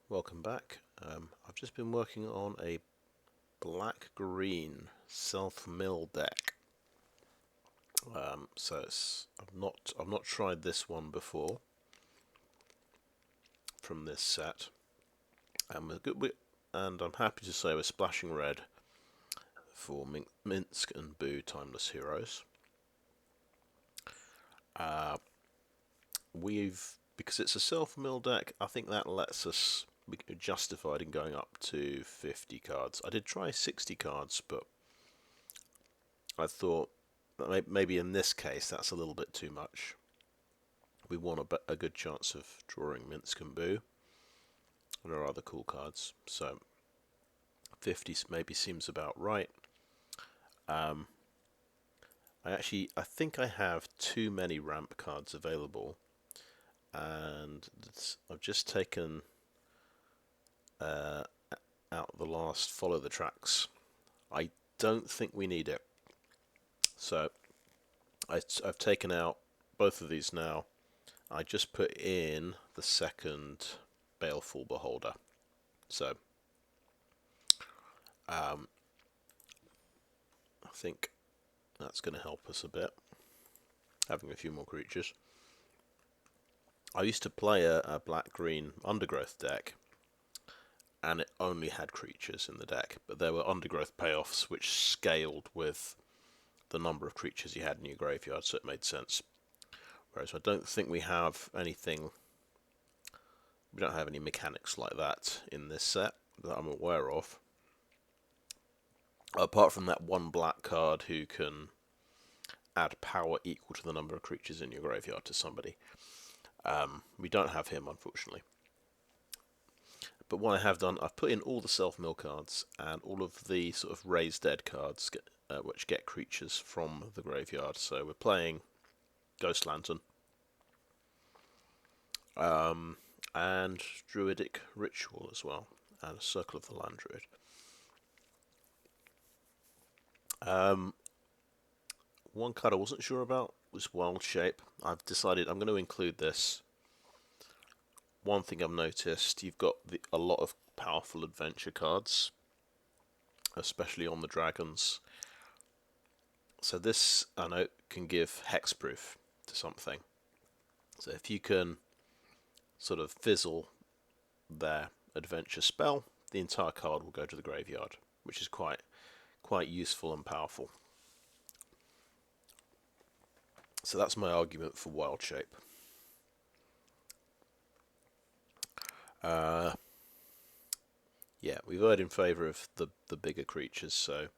Welcome back. I've just been working on a black-green self-mill deck. I've not tried this one before from this set, and I'm happy to say we're splashing red for Minsc and Boo Timeless Heroes. Because it's a self-mill deck, I think that lets us be justified in going up to 50 cards. I did try 60 cards, but I thought that maybe in this case that's a little bit too much. We want a good chance of drawing Minsc and Boo, and there are other cool cards, so 50 maybe seems about right. I think I have too many ramp cards available, and I've just taken out the last Follow the Tracks. I don't think we need it, so I've taken out both of these now. I just put in the second Baleful Beholder, so I think that's going to help us a bit, having a few more creatures. I used to play a black-green Undergrowth deck, and it only had creatures in the deck, but there were Undergrowth payoffs which scaled with the number of creatures you had in your graveyard, so it made sense. Whereas I don't think we have anything, we don't have any mechanics like that in this set that I'm aware of. Apart from that one black card who can add power equal to the number of creatures in your graveyard to somebody. We don't have him, unfortunately. But what I have done, I've put in all the self-mill cards and all of the sort of raise dead cards which get creatures from the graveyard. So we're playing Ghost Lantern and Druidic Ritual as well, and a Circle of the Land Druid. One card I wasn't sure about was Wild Shape. I've decided I'm going to include this. One thing I've noticed, you've got a lot of powerful adventure cards, especially on the dragons. So this, I know, can give hexproof to something. So if you can sort of fizzle their adventure spell, the entire card will go to the graveyard, which is quite useful and powerful. So that's my argument for Wild Shape. Yeah, we voted in favour of the bigger creatures. So,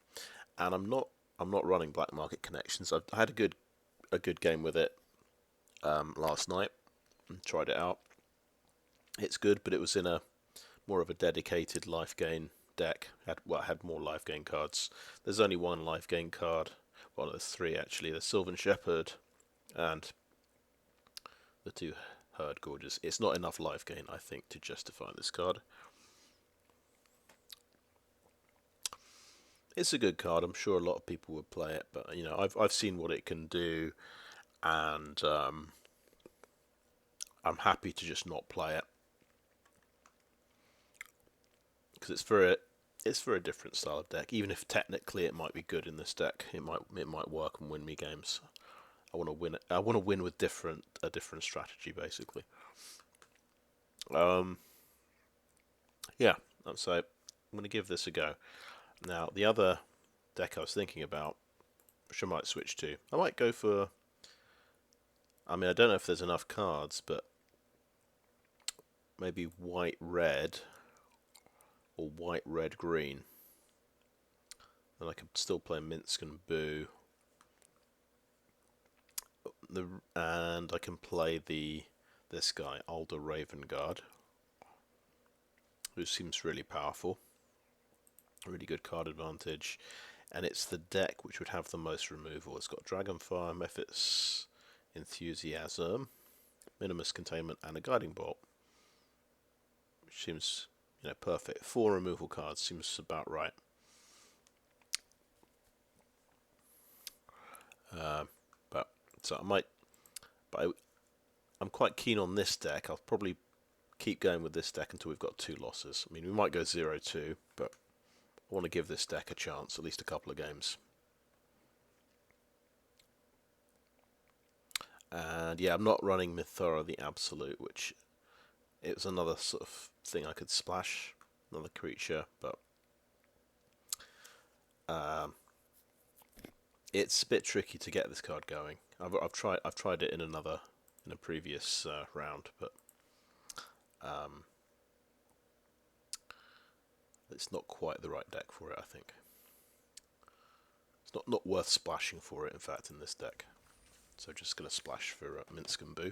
and I'm not running Black Market Connections. I had a good game with it last night and tried it out. It's good, but it was in a more of a dedicated life gain deck. It had more life gain cards. There's only one life gain card. Well, there's three actually. The Sylvan Shepherd and the two Herdgorgers. It's not enough life gain, I think, to justify this card. It's a good card. I'm sure a lot of people would play it, but you know, I've seen what it can do, and I'm happy to just not play it because it's for a different style of deck. Even if technically it might be good in this deck, it might work and win me games. I want to win. I want to win with a different strategy, basically. Yeah. So I'm going to give this a go. Now, the other deck I was thinking about, which I might switch to, I might go for. I mean, I don't know if there's enough cards, but maybe white-red or white-red-green. And I could still play Minsc and Boo. And I can play this guy, Alder Ravengard, who seems really powerful. Really good card advantage. And it's the deck which would have the most removal. It's got Dragonfire, Mephit's Enthusiasm, Minimus Containment, and a Guiding Bolt. Which seems, perfect. 4 removal cards seems about right. I'm quite keen on this deck. I'll probably keep going with this deck until we've got 2 losses. I mean, we might go 0-2, but I want to give this deck a chance, at least a couple of games. And yeah, I'm not running Mythora the Absolute, which it was another sort of thing I could splash, another creature, but it's a bit tricky to get this card going. I've tried it in a previous round, but it's not quite the right deck for it, I think. It's not worth splashing for it, in fact, in this deck. So just going to splash for Minsc and Boo.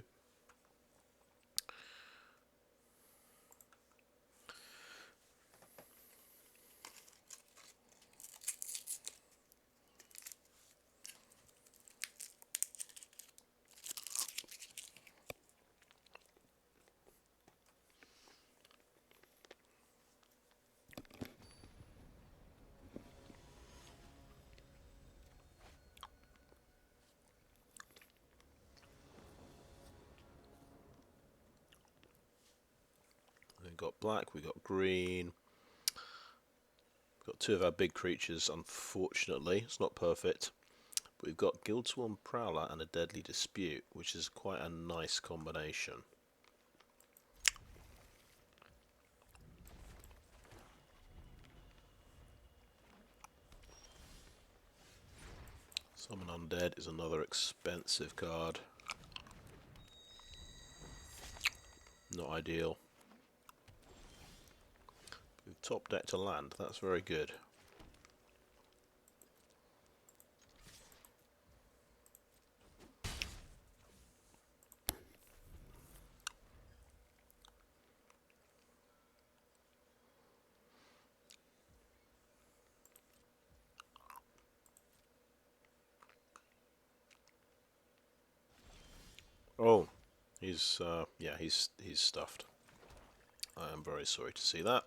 We've got black, we've got green. We've got 2 of our big creatures, unfortunately. It's not perfect. But we've got Guildsworn Prowler and a Deadly Dispute, which is quite a nice combination. Summon Undead is another expensive card. Not ideal. We've top decked a land, that's very good. Oh, he's stuffed. I am very sorry to see that.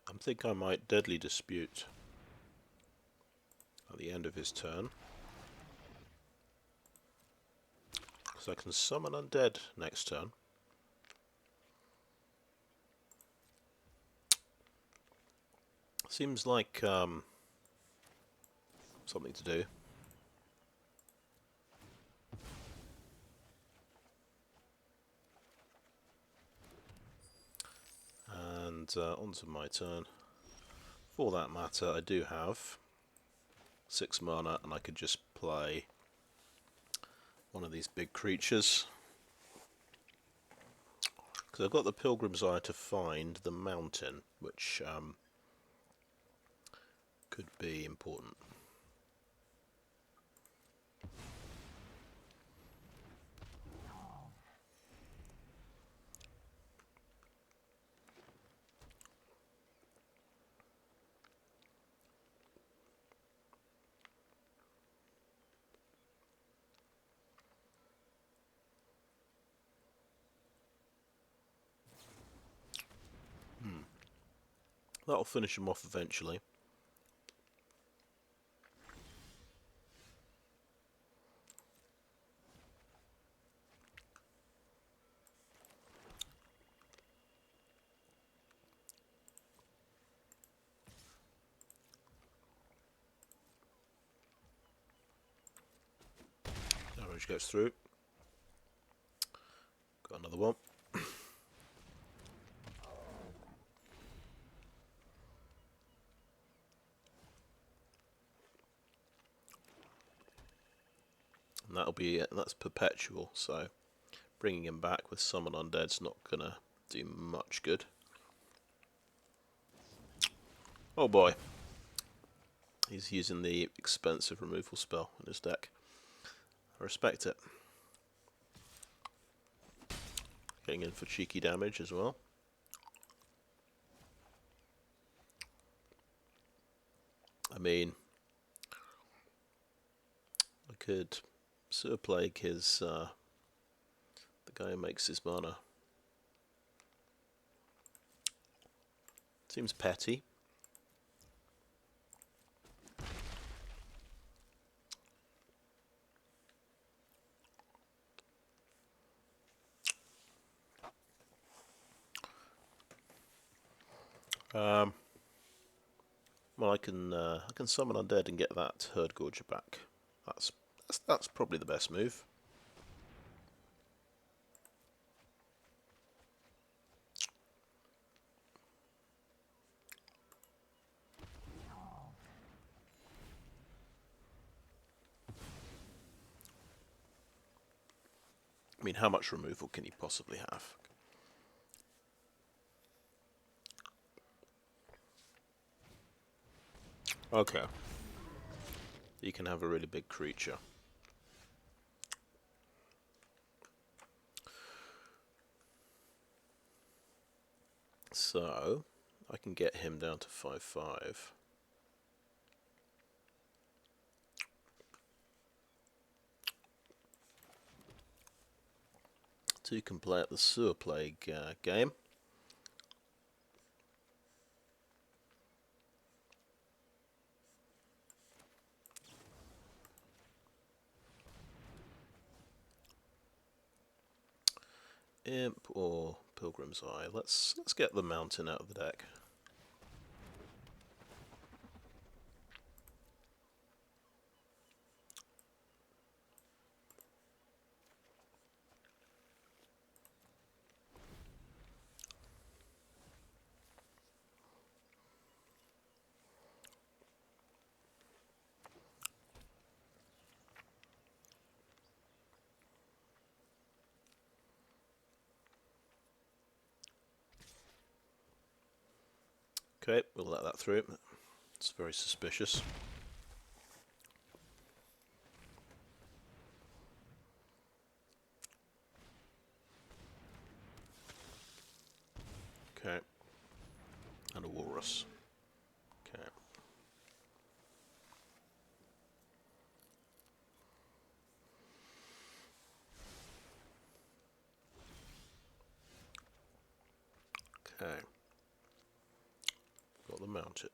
I think I might Deadly Dispute at the end of his turn, because I can Summon Undead next turn. Seems like something to do. And onto my turn. For that matter, I do have 6 mana, and I could just play one of these big creatures. Because I've got the Pilgrim's Eye to find the mountain, which could be important. That'll finish him off eventually. Damage goes through. Got another one. And that's perpetual, so bringing him back with Summon Undead's not gonna do much good. Oh boy. He's using the expensive removal spell in his deck. I respect it. Getting in for cheeky damage as well. I mean, I could Sewer Plague his the guy who makes his mana. Seems petty. Well, I can summon undead and get that Herdgorger back. That's probably the best move. I mean, how much removal can he possibly have? Okay. You can have a really big creature. So, I can get him down to 5/5. So you can play at the Sewer Plague game. Imp or Pilgrim's Eye. Let's get the Mountain out of the deck. Okay, we'll let that through. It's very suspicious. Okay. And a Walrus. Okay. Okay. Got the Mountain.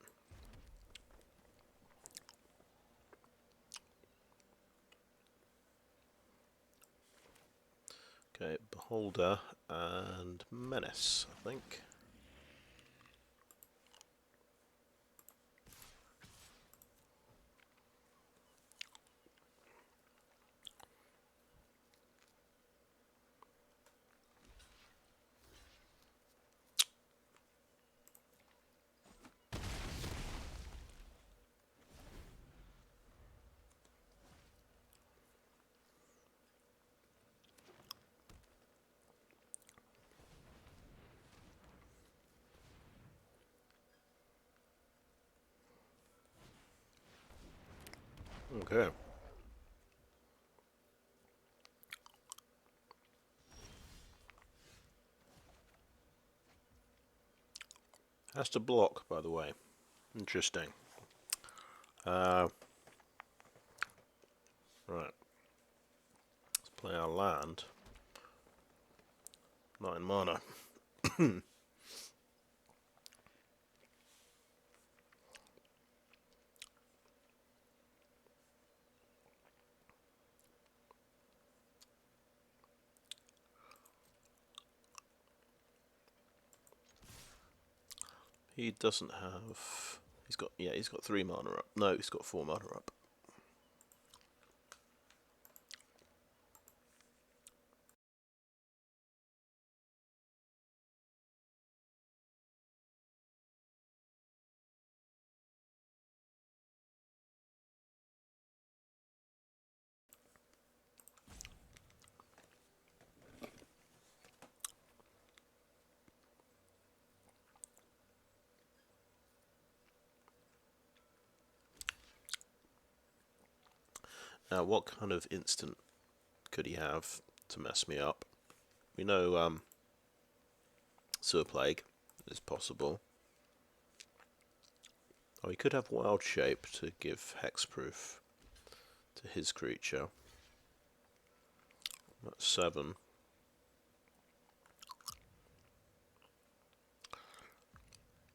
Okay, Beholder and Menace, I think. Okay. Has to block, by the way. Interesting. Right. Let's play our land. 9 mana. He doesn't have... He's got 3 mana up. No, he's got 4 mana up. Now, what kind of instant could he have to mess me up? We know Sewer Plague is possible. Oh, he could have Wild Shape to give hexproof to his creature. That's 7.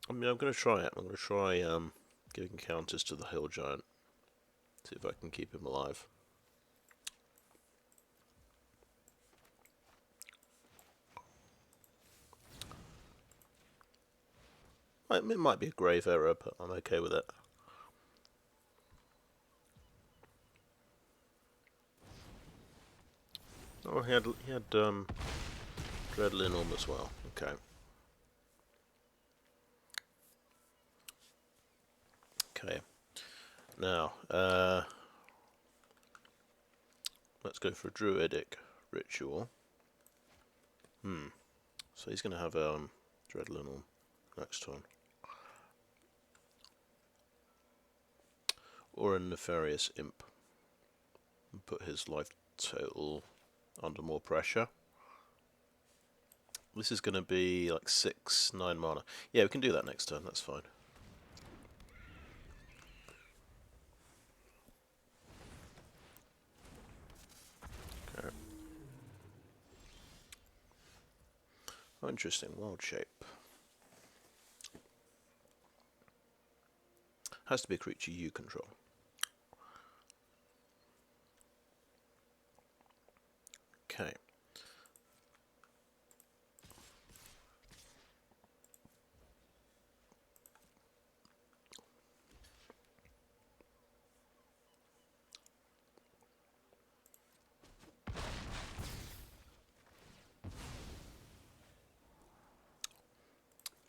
I mean, I'm going to try it. I'm going to try giving counters to the Hill Giant. See if I can keep him alive. It might be a grave error, but I'm okay with it. Oh, he had Dread Linnorm as well. Okay. Okay. Now, let's go for a Druidic Ritual. So he's going to have Dread Linnorm next turn. Or a Nefarious Imp. And put his life total under more pressure. This is going to be like 6-9 mana. Yeah, we can do that next turn, that's fine. Okay. Oh, interesting, wild shape. Has to be a creature you control. Okay.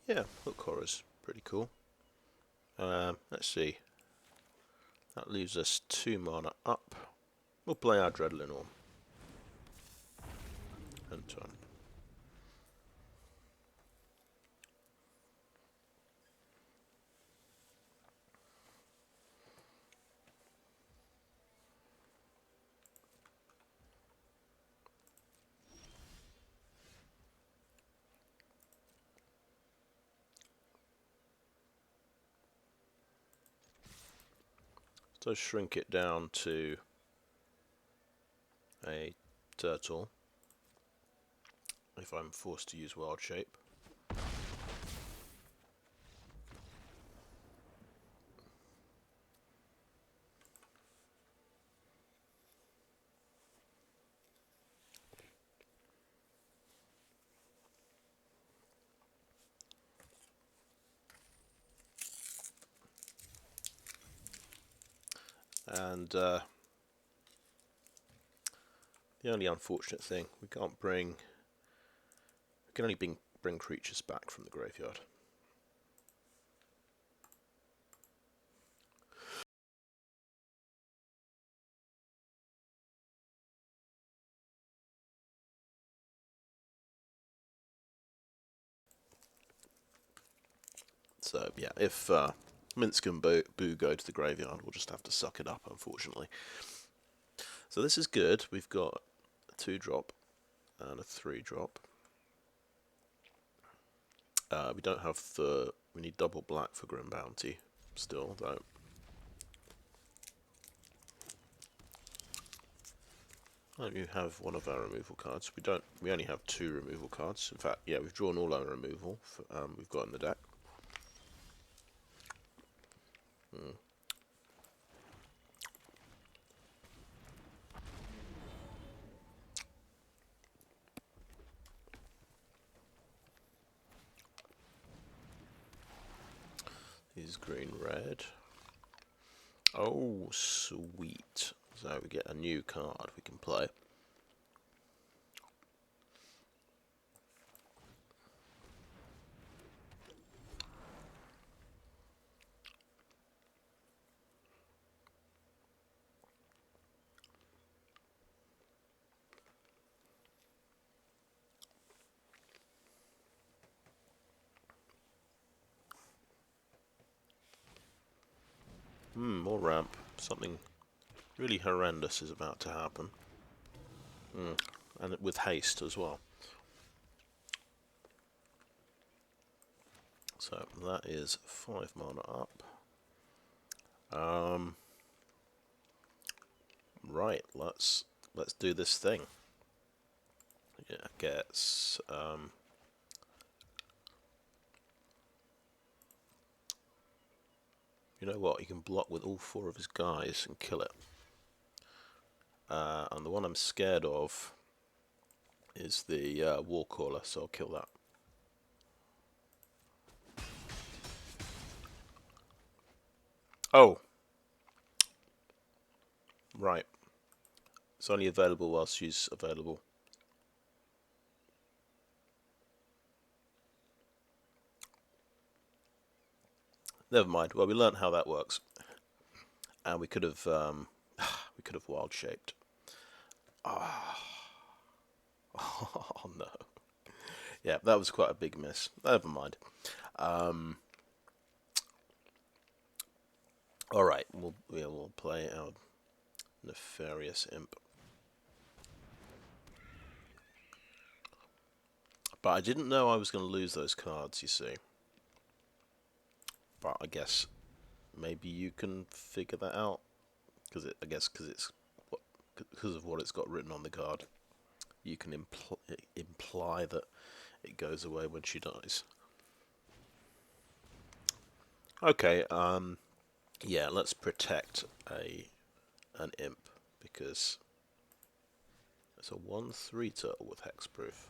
Yeah, Hook Horror's pretty cool. Let's see. That leaves us 2 mana up. We'll play our Dread Linnorm. End turn. So shrink it down to a turtle if I'm forced to use wild shape. And the only unfortunate thing, we can only bring creatures back from the graveyard. So yeah, if Minsc and Boo go to the graveyard, we'll just have to suck it up, unfortunately. So this is good. We've got a 2-drop and a 3-drop. We don't have we need double black for Grim Bounty still, though. Oh, you have one of our removal cards. We only have 2 removal cards. In fact, yeah, we've drawn all our removal we've got in the deck. Is green red. Oh, sweet. So we get a new card we can play. More ramp. Something really horrendous is about to happen. And with haste as well. So that is 5 mana up. Right, let's do this thing. Yeah, gets you know what? You can block with all 4 of his guys and kill it. And the one I'm scared of is the Warcaller, so I'll kill that. Oh, right. It's only available whilst she's available. Never mind. Well, we learned how that works, and we could have wild shaped. Oh. Oh no. Yeah, that was quite a big miss. Never mind. All right, we'll play our Nefarious Imp. But I didn't know I was going to lose those cards, you see. But I guess maybe you can figure that out, because because of what it's got written on the card, you can imply that it goes away when she dies. Okay, yeah, let's protect an imp, because it's a 1/3 turtle with hexproof.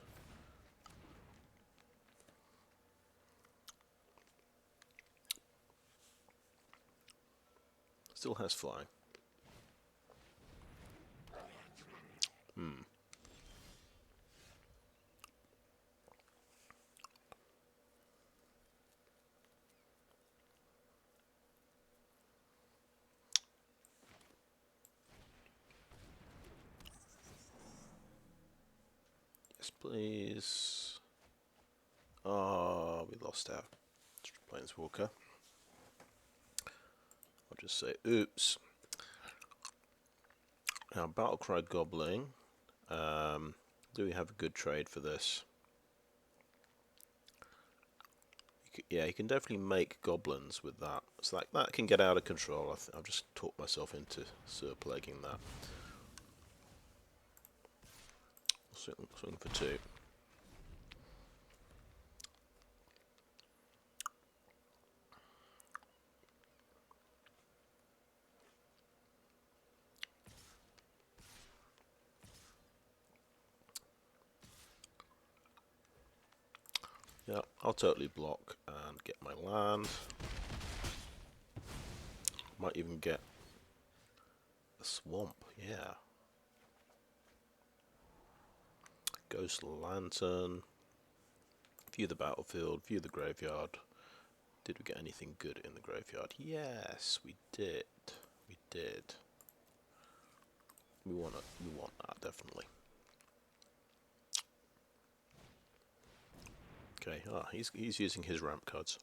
Still has flying. Yes, please. Oh, we lost our Planeswalker. I'll just say, oops. Now, Battlecry Goblin. Do we have a good trade for this? Yeah, you can definitely make goblins with that. So that can get out of control. I've just talked myself into surplaguing that. Swing for 2. Yeah, I'll totally block and get my land. Might even get a swamp, yeah. Ghost Lantern. View the battlefield, view the graveyard. Did we get anything good in the graveyard? Yes, we did. We did. We want that, definitely. Okay, he's using his ramp cards.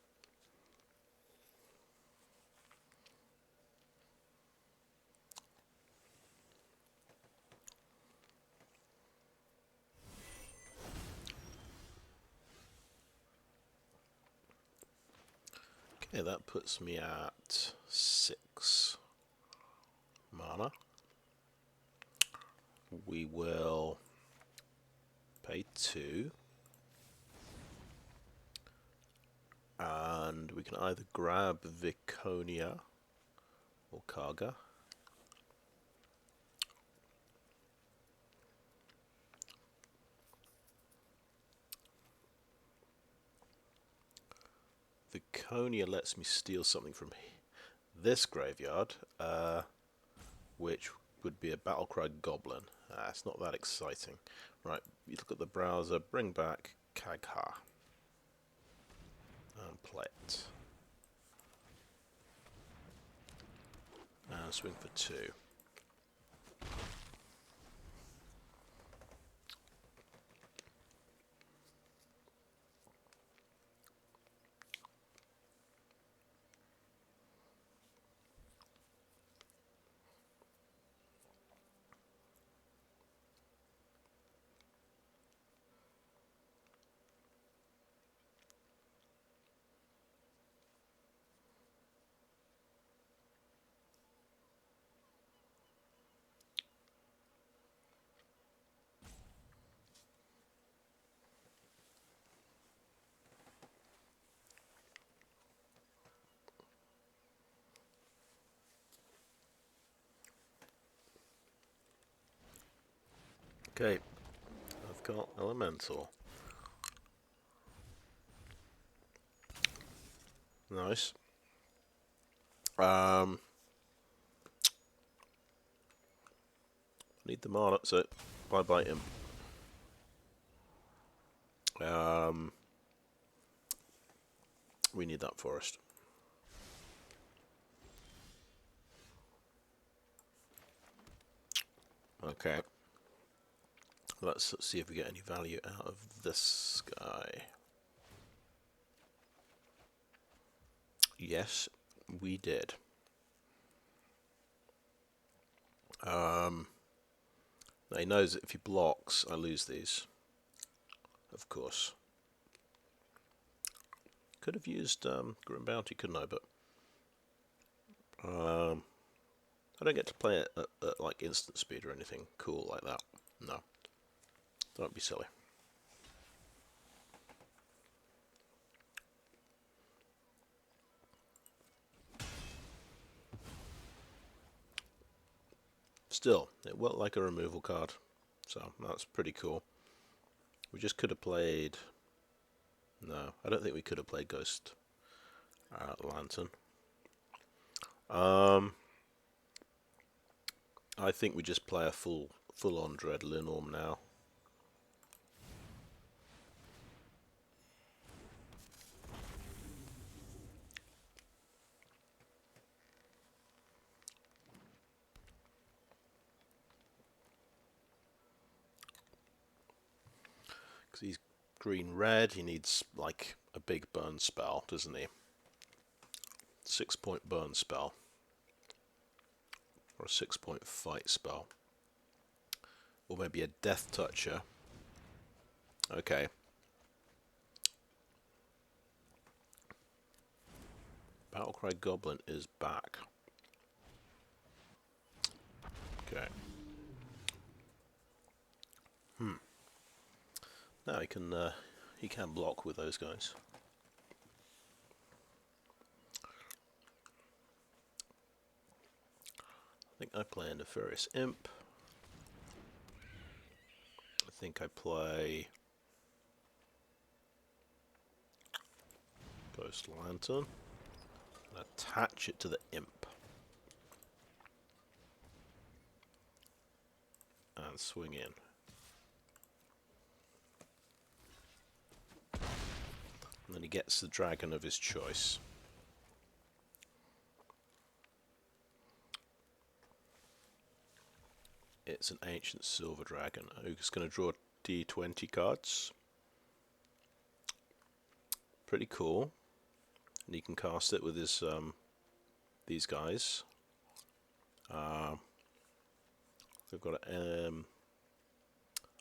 Okay, that puts me at 6 mana. We will pay 2. And we can either grab Viconia or Kagha. Viconia lets me steal something from this graveyard, which would be a Battlecry Goblin. It's not that exciting. Right, you look at the browser, bring back Kagha. And play it. And swing for 2. Okay, I've got Elemental. Nice. I need the mana, so bye-bye Imp. We need that forest. Okay. Let's see if we get any value out of this guy. Yes, we did. Now he knows that if he blocks, I lose these. Of course. Could have used Grim Bounty, couldn't I? But I don't get to play it at like instant speed or anything cool like that. No. Don't be silly. Still, it worked like a removal card, so that's pretty cool. We just could have played... No, I don't think we could have played Ghost Lantern. I think we just play a full-on Dread Linnorm now. Because he's green-red, he needs like a big burn spell, doesn't he? 6-point burn spell. Or a 6-point fight spell. Or maybe a Death Toucher. Okay. Battlecry Goblin is back. Okay. Now he can block with those guys. I think I play a Nefarious Imp. I think I play Ghost Lantern and attach it to the Imp. And swing in. And then he gets the dragon of his choice. It's an ancient silver dragon. Who's going to draw D20 cards. Pretty cool. And he can cast it with his these guys. We've got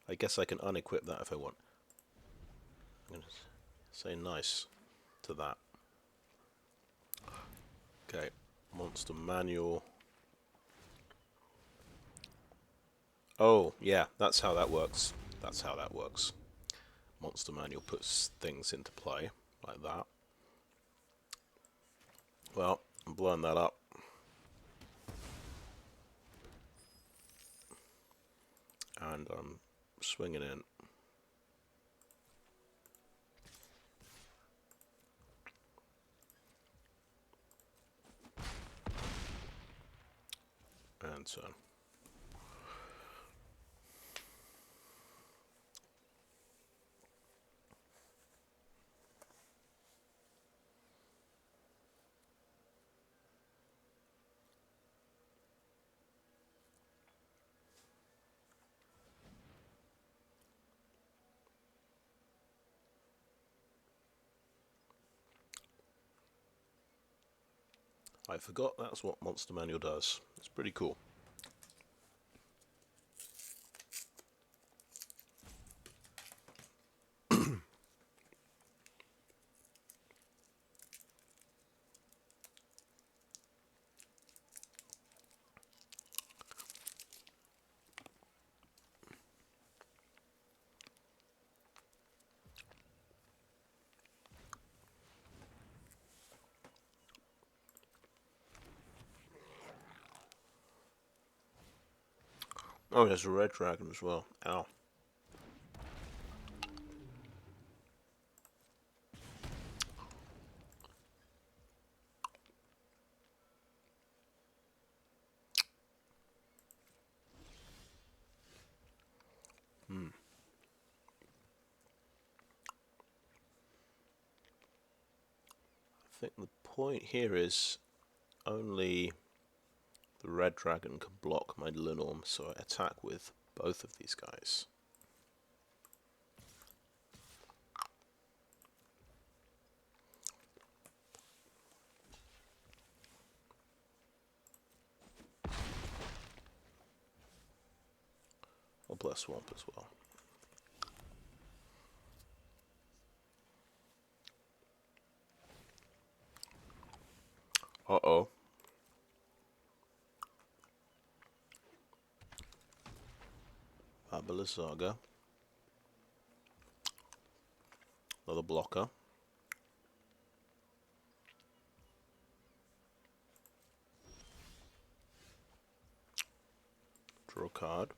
I guess I can unequip that if I want. I'm going to say nice to that. Okay, monster manual. Oh, yeah, that's how that works. That's how that works. Monster manual puts things into play like that. Well, I'm blowing that up. And I'm swinging in. And so. I forgot that's what Monster Manual does. It's pretty cool. Oh, there's a red dragon as well. Ow. think the point here is only the red dragon can block my Linnorm, so I attack with both of these guys. I'll bless Swamp as well. Uh-oh. Fabulous Saga. Another blocker. Draw a card.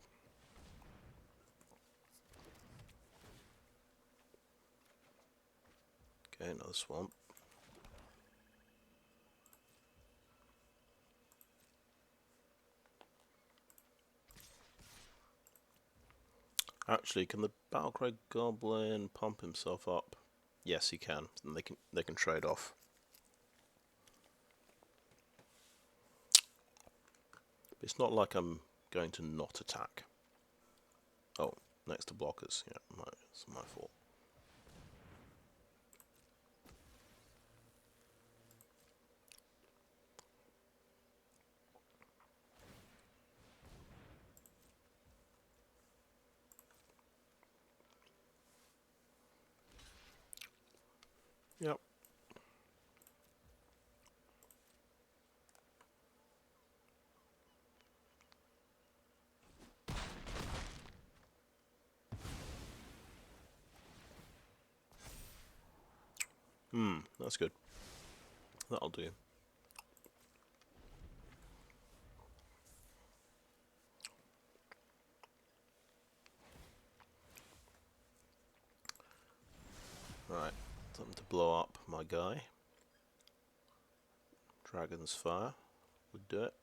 Okay, another Swamp. Actually, can the Battlecry Goblin pump himself up? Yes, he can. And they can trade off. It's not like I'm going to not attack. Oh, next to blockers. Yeah, it's my fault. Yep. That's good. That'll do. Right, time to blow up my guy. Dragon's Fire would do it.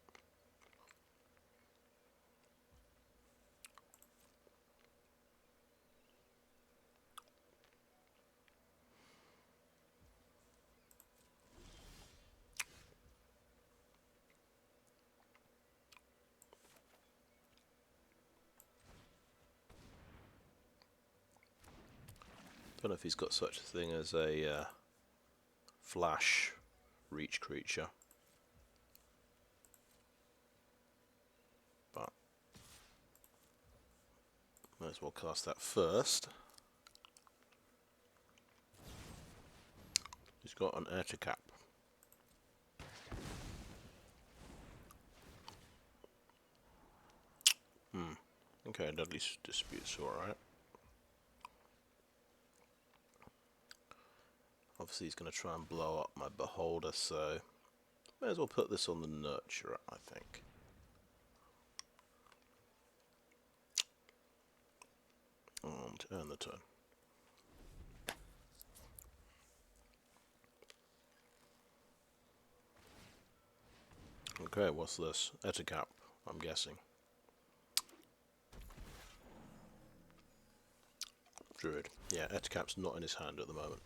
Don't know if he's got such a thing as a flash reach creature, but might as well cast that first. He's got an Air to Cap. Okay, Deadly Dispute's alright. Obviously he's going to try and blow up my Beholder, so may as well put this on the Nurturer, I think. And end the turn. Okay, what's this? Ettercap, I'm guessing. Druid. Yeah, Ettercap's not in his hand at the moment.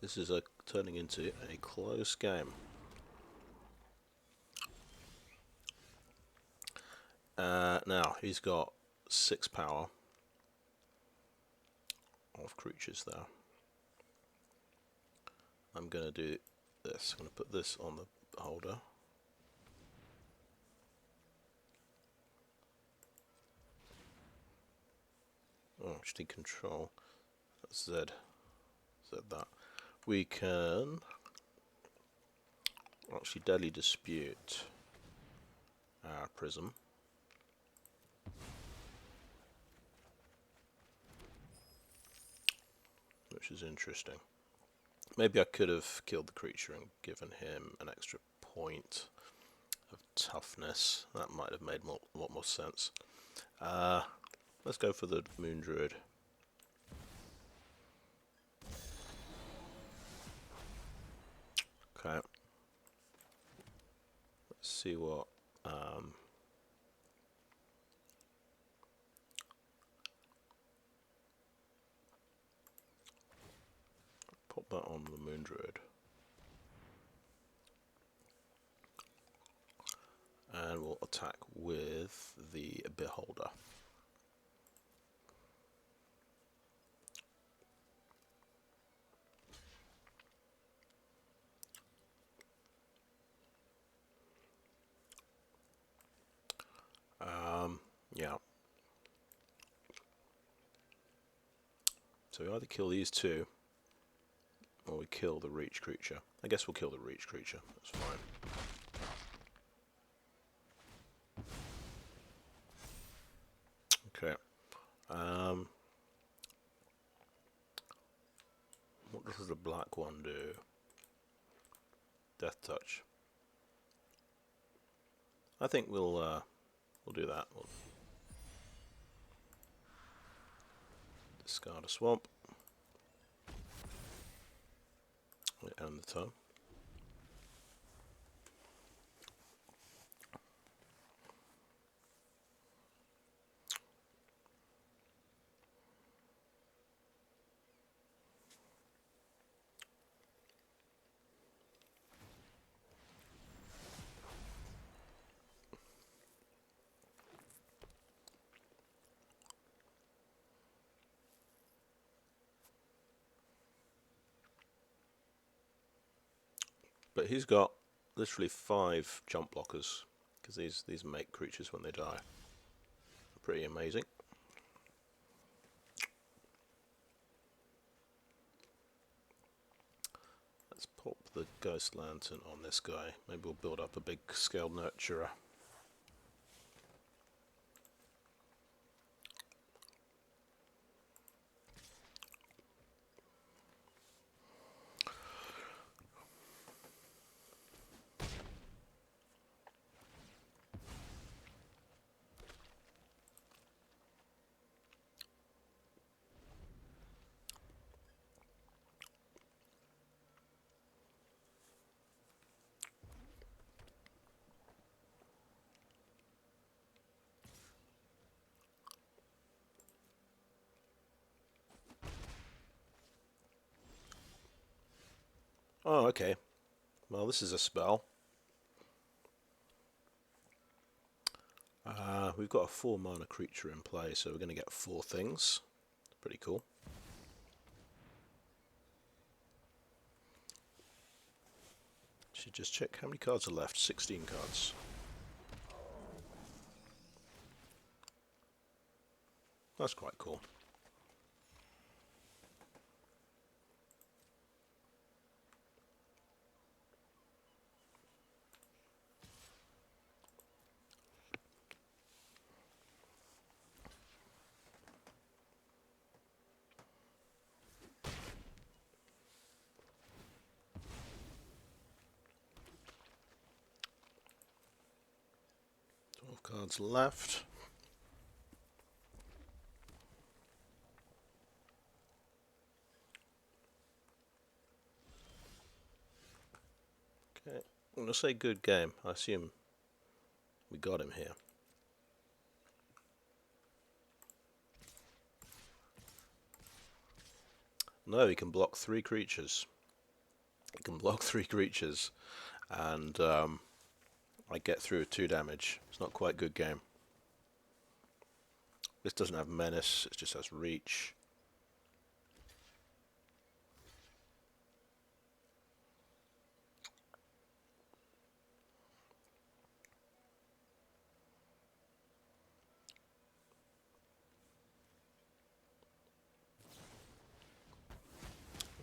This is turning into a close game. Now, he's got 6 power of creatures there. I'm going to do this. I'm going to put this on the Beholder. Oh, actually control. That's Z. Z that. We can actually Deadly Dispute our Prism. Which is interesting. Maybe I could have killed the creature and given him an extra point of toughness. That might have made a lot more sense. Let's go for the Moon Druid. Okay. Let's see what... that on the Moon Druid. And we'll attack with the Beholder. Yeah. So we either kill these two, or we kill the Reach creature. I guess we'll kill the Reach creature, that's fine. Okay. What does the black one do? Death Touch. I think we'll do that. We'll discard a swamp. We end the turn. But he's got literally 5 jump blockers, because these make creatures when they die. Pretty amazing. Let's pop the Ghost Lantern on this guy. Maybe we'll build up a big scale nurturer. Oh, okay. Well, this is a spell. We've got a 4 mana creature in play, so we're going to get 4 things. Pretty cool. Should just check how many cards are left. 16 cards. That's quite cool. Cards left. Okay, I'm going to say good game. I assume we got him here. No, he can block 3 creatures. He can block 3 creatures, and I get through with 2 damage. It's not quite good game. This doesn't have menace, it just has reach.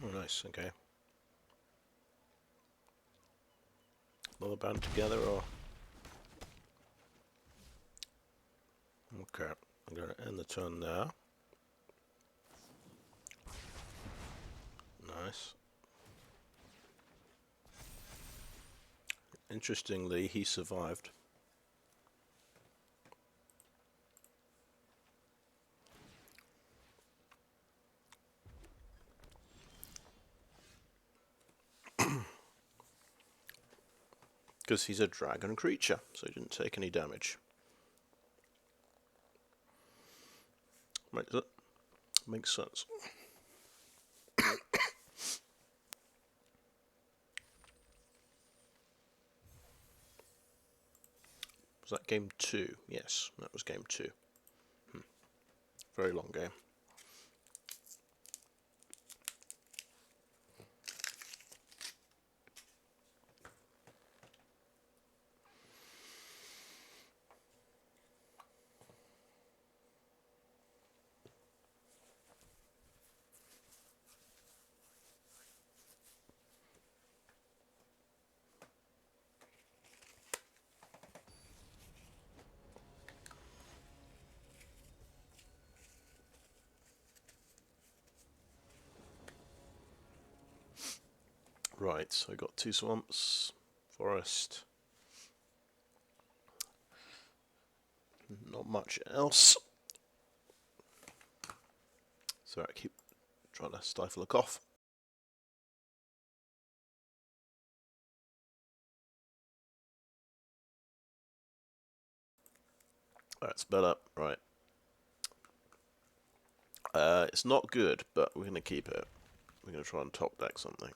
Oh, nice, okay. Another band together, or? Okay, I'm going to end the turn there. Nice. Interestingly, he survived. Because he's a dragon creature, so he didn't take any damage. Makes sense. that game 2? Yes, that was game 2. Very long game. Right, so I got 2 swamps, forest, not much else. So I keep trying to stifle a cough. That's better, right. It's not good, but we're going to keep it. We're going to try and top deck something.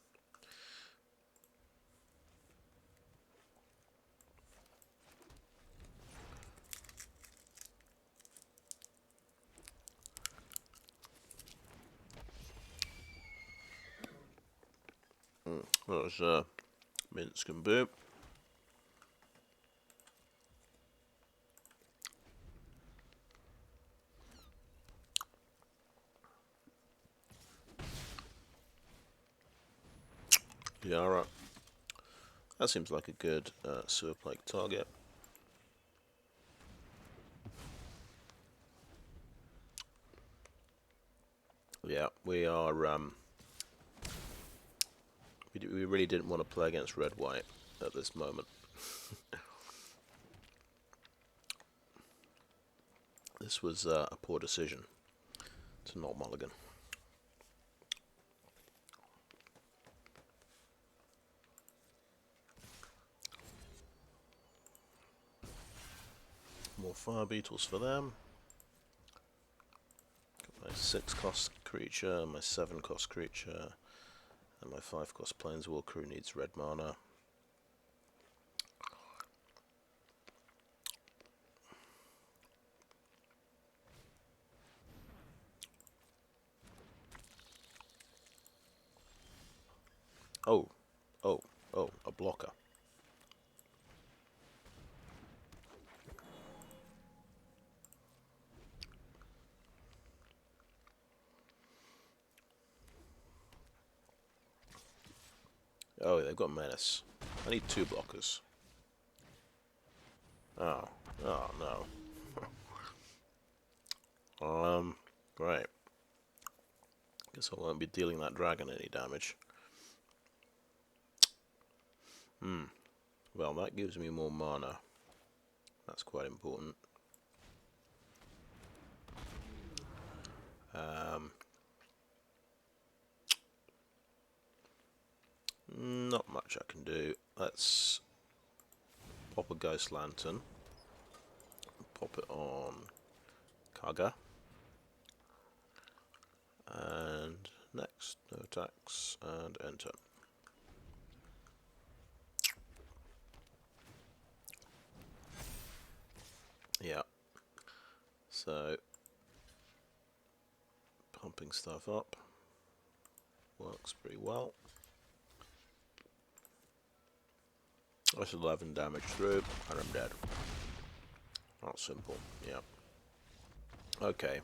Well, there's Minsc and Boom. Yeah, alright. That seems like a good sewer plague target. Yeah, we are. We really didn't want to play against red-white at this moment. This was a poor decision to not mulligan. More fire beetles for them. Got my 6 cost creature, my 7 cost creature, and my 5 cost planeswalker who needs red mana. Oh, a blocker. Oh, they've got menace. I need 2 blockers. Oh no. Great. Guess I won't be dealing that dragon any damage. Well, that gives me more mana. That's quite important. Not much I can do. Let's pop a Ghost Lantern. Pop it on Kagha. And next, no attacks, and enter. Yeah. So, pumping stuff up. Works pretty well. That's 11 damage through, and I'm dead. Not simple, yeah. Okay.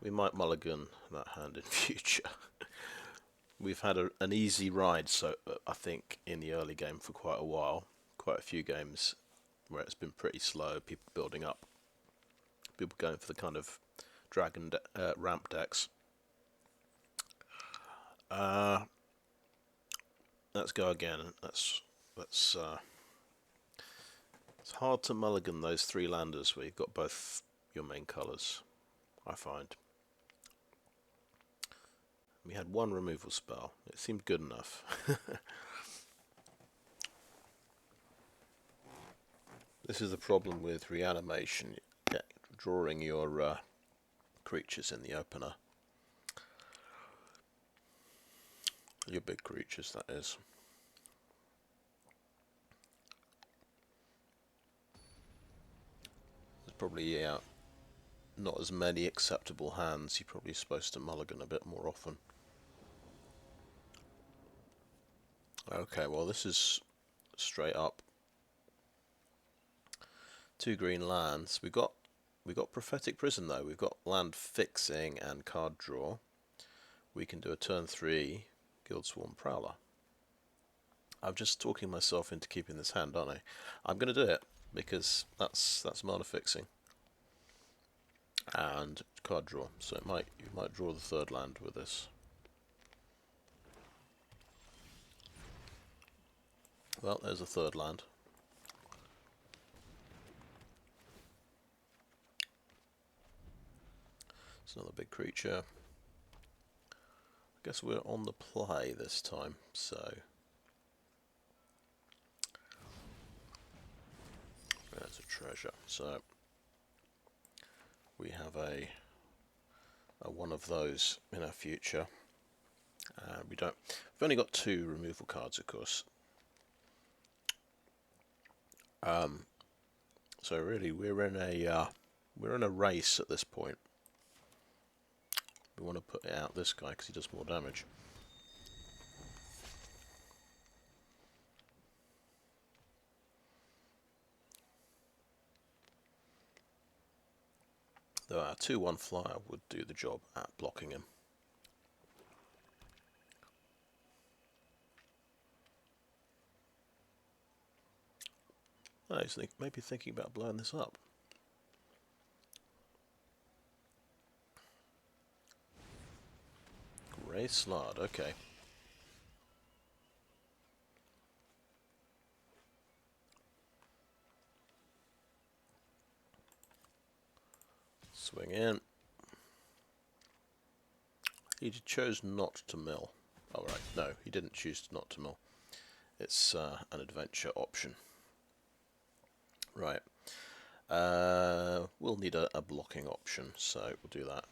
We might mulligan that hand in future. We've had an easy ride, so I think, in the early game for quite a while. Quite a few games where it's been pretty slow, people building up. People going for the kind of dragon ramp decks. Let's go again. It's hard to mulligan those 3 landers where you've got both your main colours, I find. We had 1 removal spell. It seemed good enough. This is the problem with reanimation. Drawing your creatures in the opener. Your big creatures, that is. probably not as many acceptable hands. You're probably supposed to mulligan a bit more often. Okay, well this is straight up 2 green lands. We got Prophetic Prism though. We've got land fixing and card draw. We can do a turn 3 Guildsworn Prowler. I'm just talking myself into keeping this hand, aren't I? I'm going to do it because that's mana fixing and card draw. So you might draw the 3rd land with this. Well, there's a 3rd land. It's another big creature. I guess we're on the play this time, so there's a treasure. So we have a one of those in our future. We've only got 2 removal cards, of course. So really, we're in a race at this point. We want to put out this guy because he does more damage. Though our 2/1 flyer would do the job at blocking him. Oh, he's maybe thinking about blowing this up. Grey Slard, okay. Swing in. He chose not to mill. Oh right, no, he didn't choose not to mill. It's an adventure option. Right. We'll need a blocking option, so we'll do that.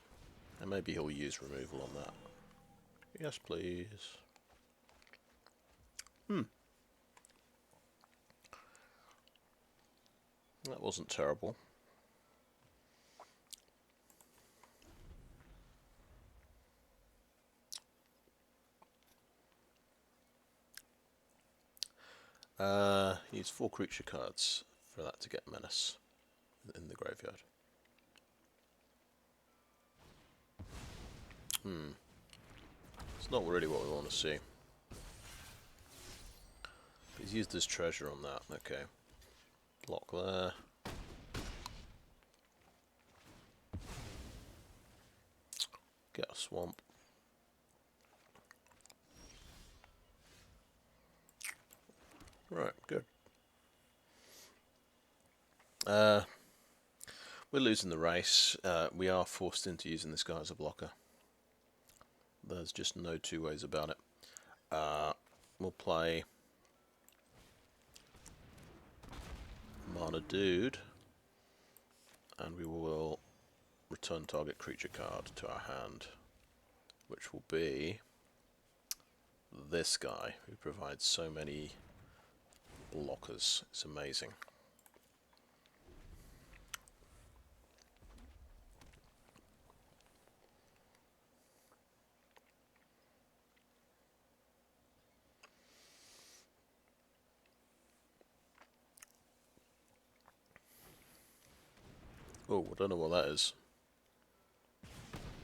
And maybe he'll use removal on that. Yes, please. That wasn't terrible. Use 4 creature cards for that to get Menace in the graveyard. It's not really what we want to see. He's used his treasure on that. Okay. Block there. Get a swamp. Right, good. We're losing the race. We are forced into using this guy as a blocker. There's just no 2 ways about it. We'll play Mana Dude, and we will return target creature card to our hand, which will be this guy, who provides so many blockers. It's amazing. Oh, I don't know what that is.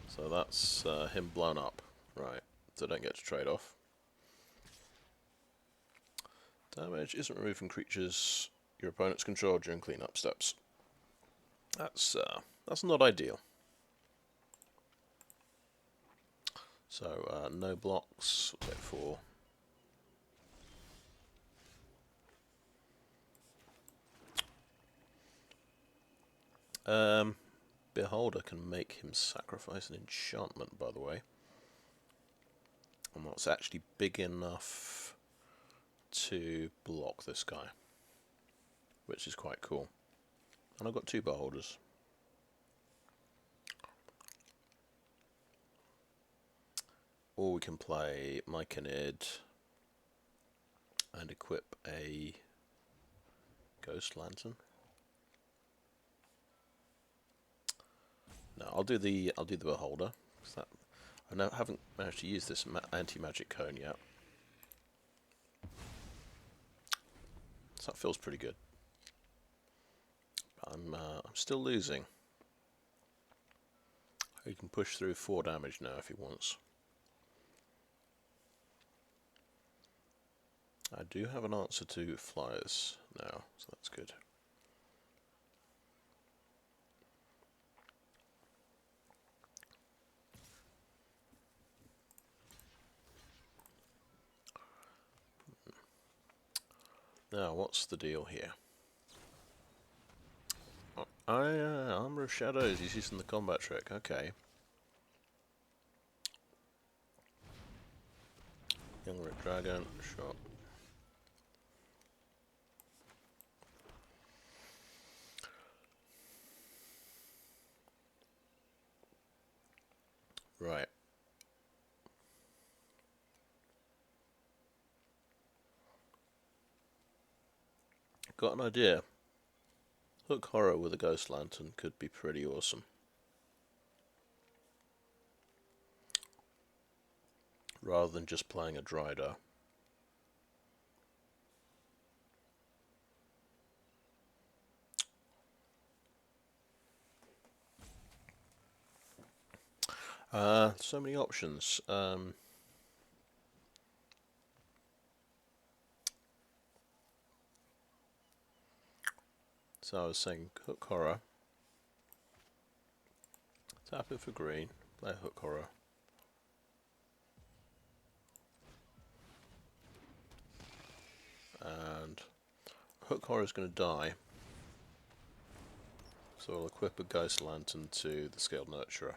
So that's him blown up. Right, so don't get to trade off. Damage isn't removed from creatures your opponents control during cleanup steps. That's not ideal. So no blocks. We'll take 4. Beholder can make him sacrifice an enchantment, by the way. And that's actually big enough to block this guy, which is quite cool. And I've got 2 Beholders. Or we can play Myconid and equip a Ghost Lantern. No, I'll do the Beholder. That, haven't managed to use this anti-magic cone yet. So that feels pretty good. But I'm still losing. He can push through 4 damage now if he wants. I do have an answer to flyers now, so that's good. Now, what's the deal here? Oh yeah, Armor of Shadows, he's using the combat trick, okay. Young Red Dragon, sure. Right. Got an idea. Hook Horror with a Ghost Lantern could be pretty awesome. Rather than just playing a Drider. So many options. So I was saying Hook Horror. Tap it for green. Play Hook Horror. And Hook Horror is going to die. So I'll equip a Ghost Lantern to the Scaled Nurturer.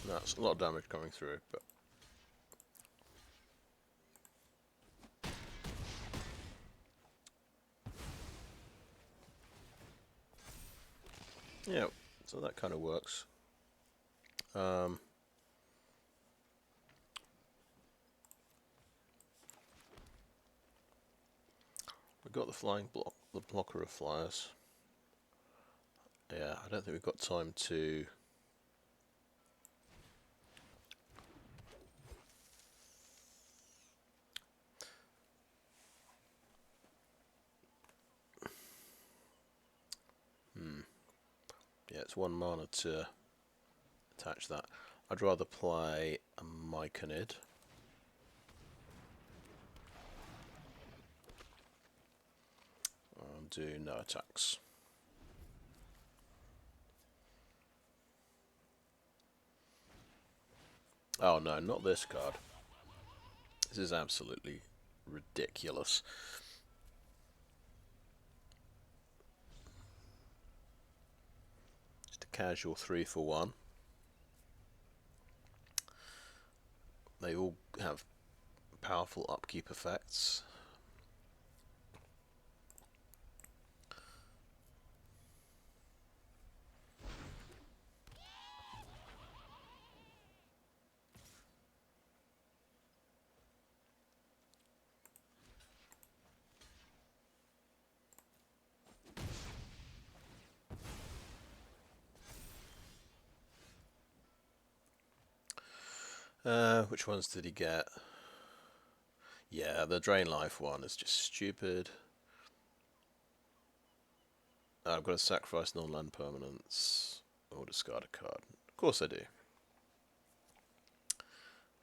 That's a lot of damage coming through, but yeah, so that kind of works. We've got the flying block, the blocker of flyers. Yeah, I don't think we've got time to. Yeah, it's 1 mana to attach that. I'd rather play a Myconid. And do no attacks. Oh no, not this card. This is absolutely ridiculous. Just a casual 3 for 1. They all have powerful upkeep effects. Which ones did he get? Yeah, the Drain Life one is just stupid. I've got to sacrifice non-land permanents or discard a card. Of course I do.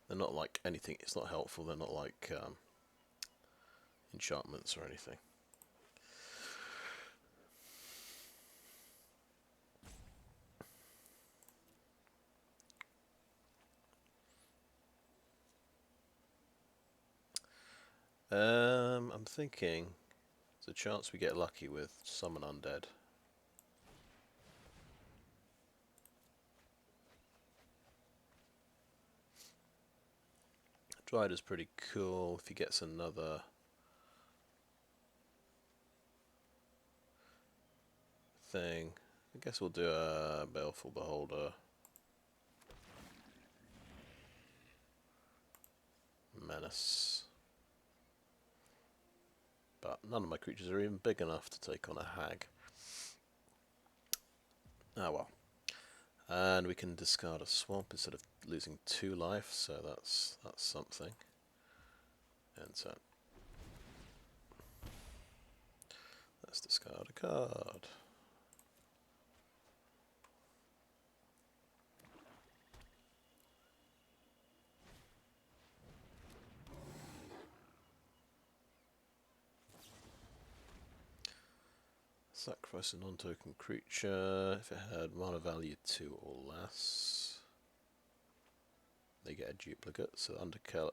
They're not like anything, it's not helpful, they're not like enchantments or anything. I'm thinking there's a chance we get lucky with Summon Undead. Drider's pretty cool if he gets another thing. I guess we'll do a Baleful Beholder. menace. But none of my creatures are even big enough to take on a hag. Ah well. And we can discard a swamp instead of losing 2 life, so that's something. And so let's discard a card. Sacrifice a non-token creature if it had mana value 2 or less. They get a duplicate, so Undercellar,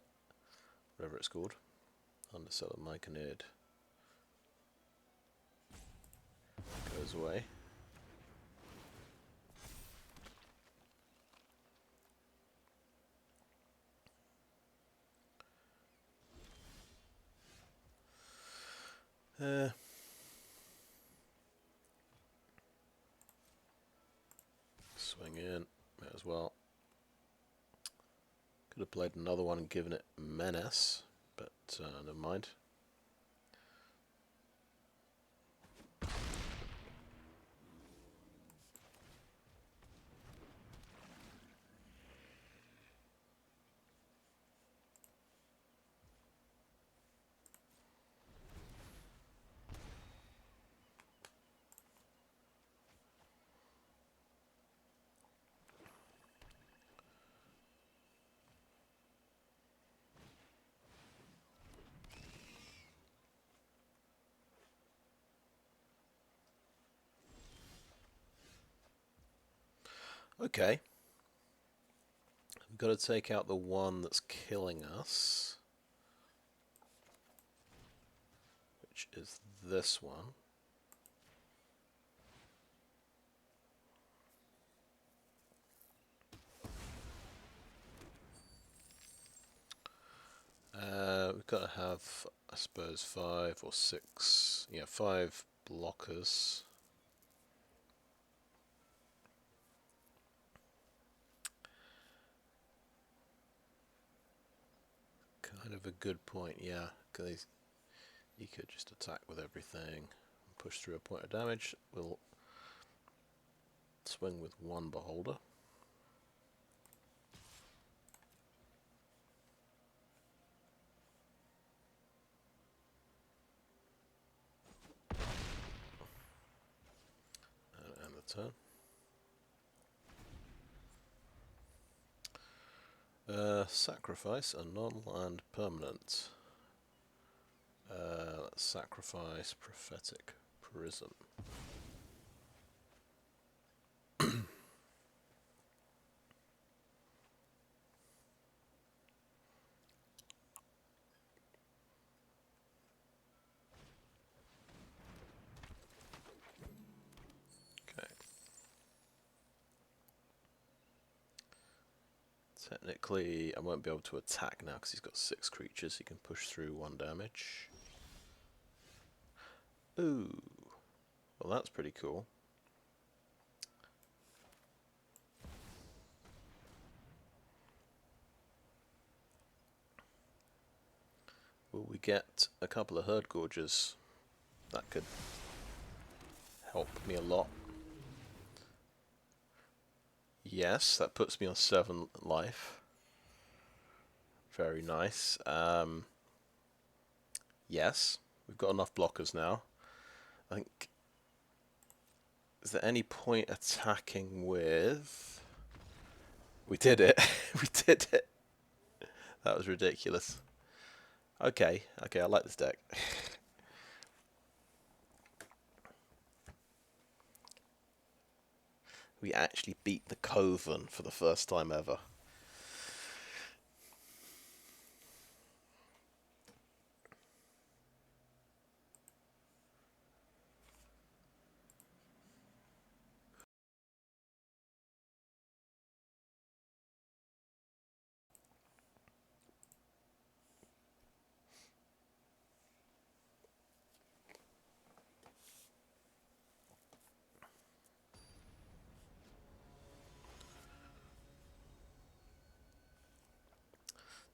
whatever it's called, Undercellar Myconid goes away. Swing in, may as well. Could have played another one and given it menace, but never mind. Okay. We've got to take out the one that's killing us, which is this one. We've got to have, I suppose, 5 or 6, yeah, 5 blockers. Kind of a good point, yeah, because you could just attack with everything and push through a point of damage. We'll swing with 1 Beholder. And end the turn. Sacrifice a non-land permanent. Let's sacrifice Prophetic Prism. Okay. Technically, I won't be able to attack now because he's got 6 creatures. He can push through 1 damage. Ooh. Well, that's pretty cool. Will we get a couple of Herdgorgers? That could help me a lot. Yes, that puts me on 7 life. Very nice. Yes, we've got enough blockers now. I think... Is there any point attacking with... We did it. We did it. That was ridiculous. Okay, I like this deck. We actually beat the Coven for the first time ever.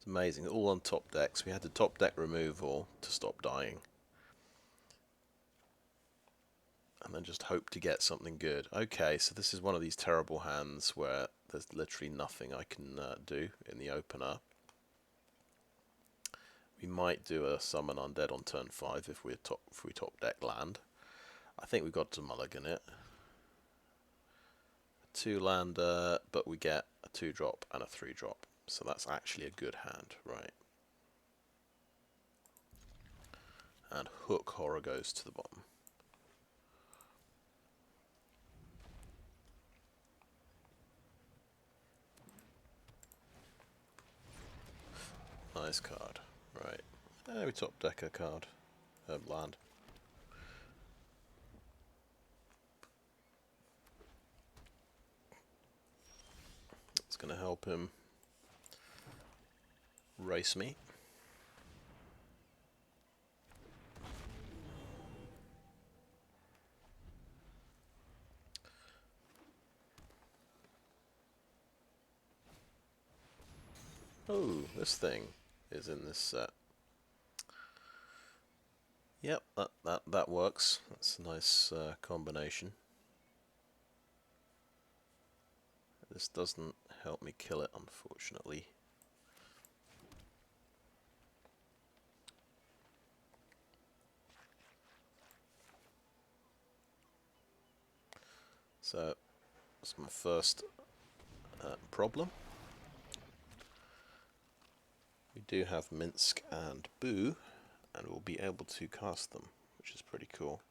It's amazing. All on top decks. We had the top deck removal to stop dying. And then just hope to get something good. Okay, so this is one of these terrible hands where there's literally nothing I can do in the opener. We might do a Summon Undead on turn 5 if we top deck land. I think we've got to mulligan it. A 2-lander, but we get a 2-drop and a 3-drop. So that's actually a good hand, right? And Hook Horror goes to the bottom. Nice card, right? We top deck a card, land. It's going to help him race me. Oh, this thing is in this set. Yep, that works. That's a nice combination. This doesn't help me kill it, unfortunately. So that's my first problem. We do have Minsc and Boo, and we'll be able to cast them, which is pretty cool.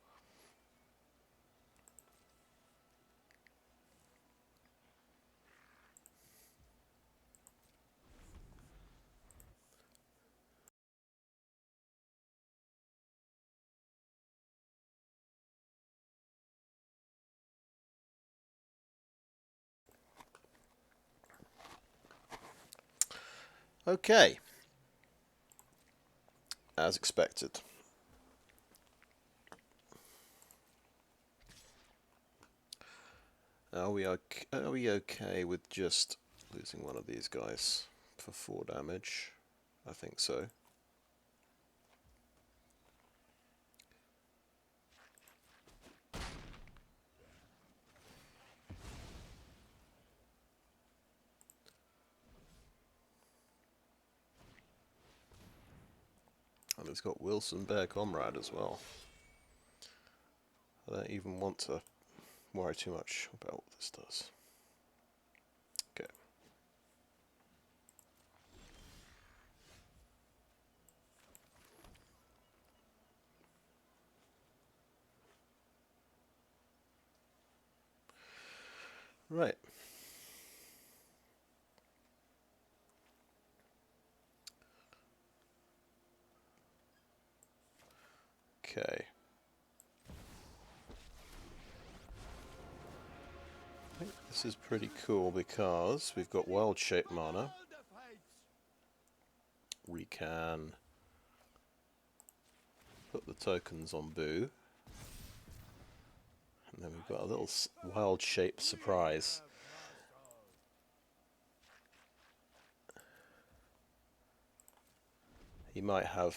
Okay, as expected. Are we okay with just losing one of these guys for 4 damage? I think so. And it's got Wilson Bear Comrade as well. I don't even want to worry too much about what this does. Okay. Right. Okay. I think this is pretty cool because we've got Wild Shape mana. We can put the tokens on Boo. And then we've got a little Wild Shape surprise. He might have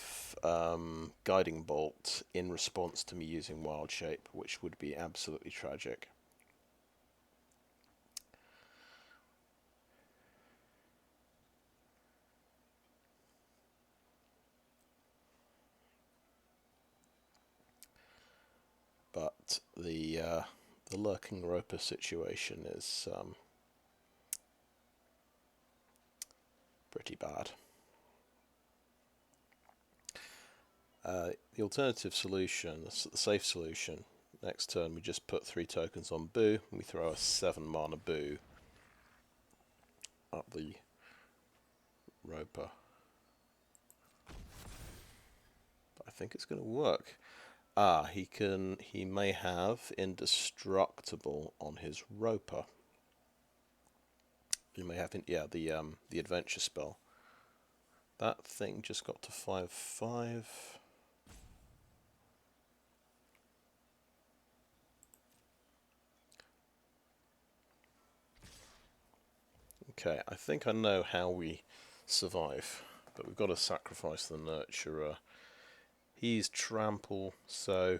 Guiding Bolt in response to me using Wild Shape, which would be absolutely tragic. But the Lurking Roper situation is pretty bad. The alternative solution, the safe solution, next turn we just put 3 tokens on Boo, and we throw a 7 mana Boo up the Roper. But I think it's going to work. He may have Indestructible on his Roper. He may have, the adventure spell. That thing just got to 5/5. Okay, I think I know how we survive. But we've got to sacrifice the Nurturer. He's trample, so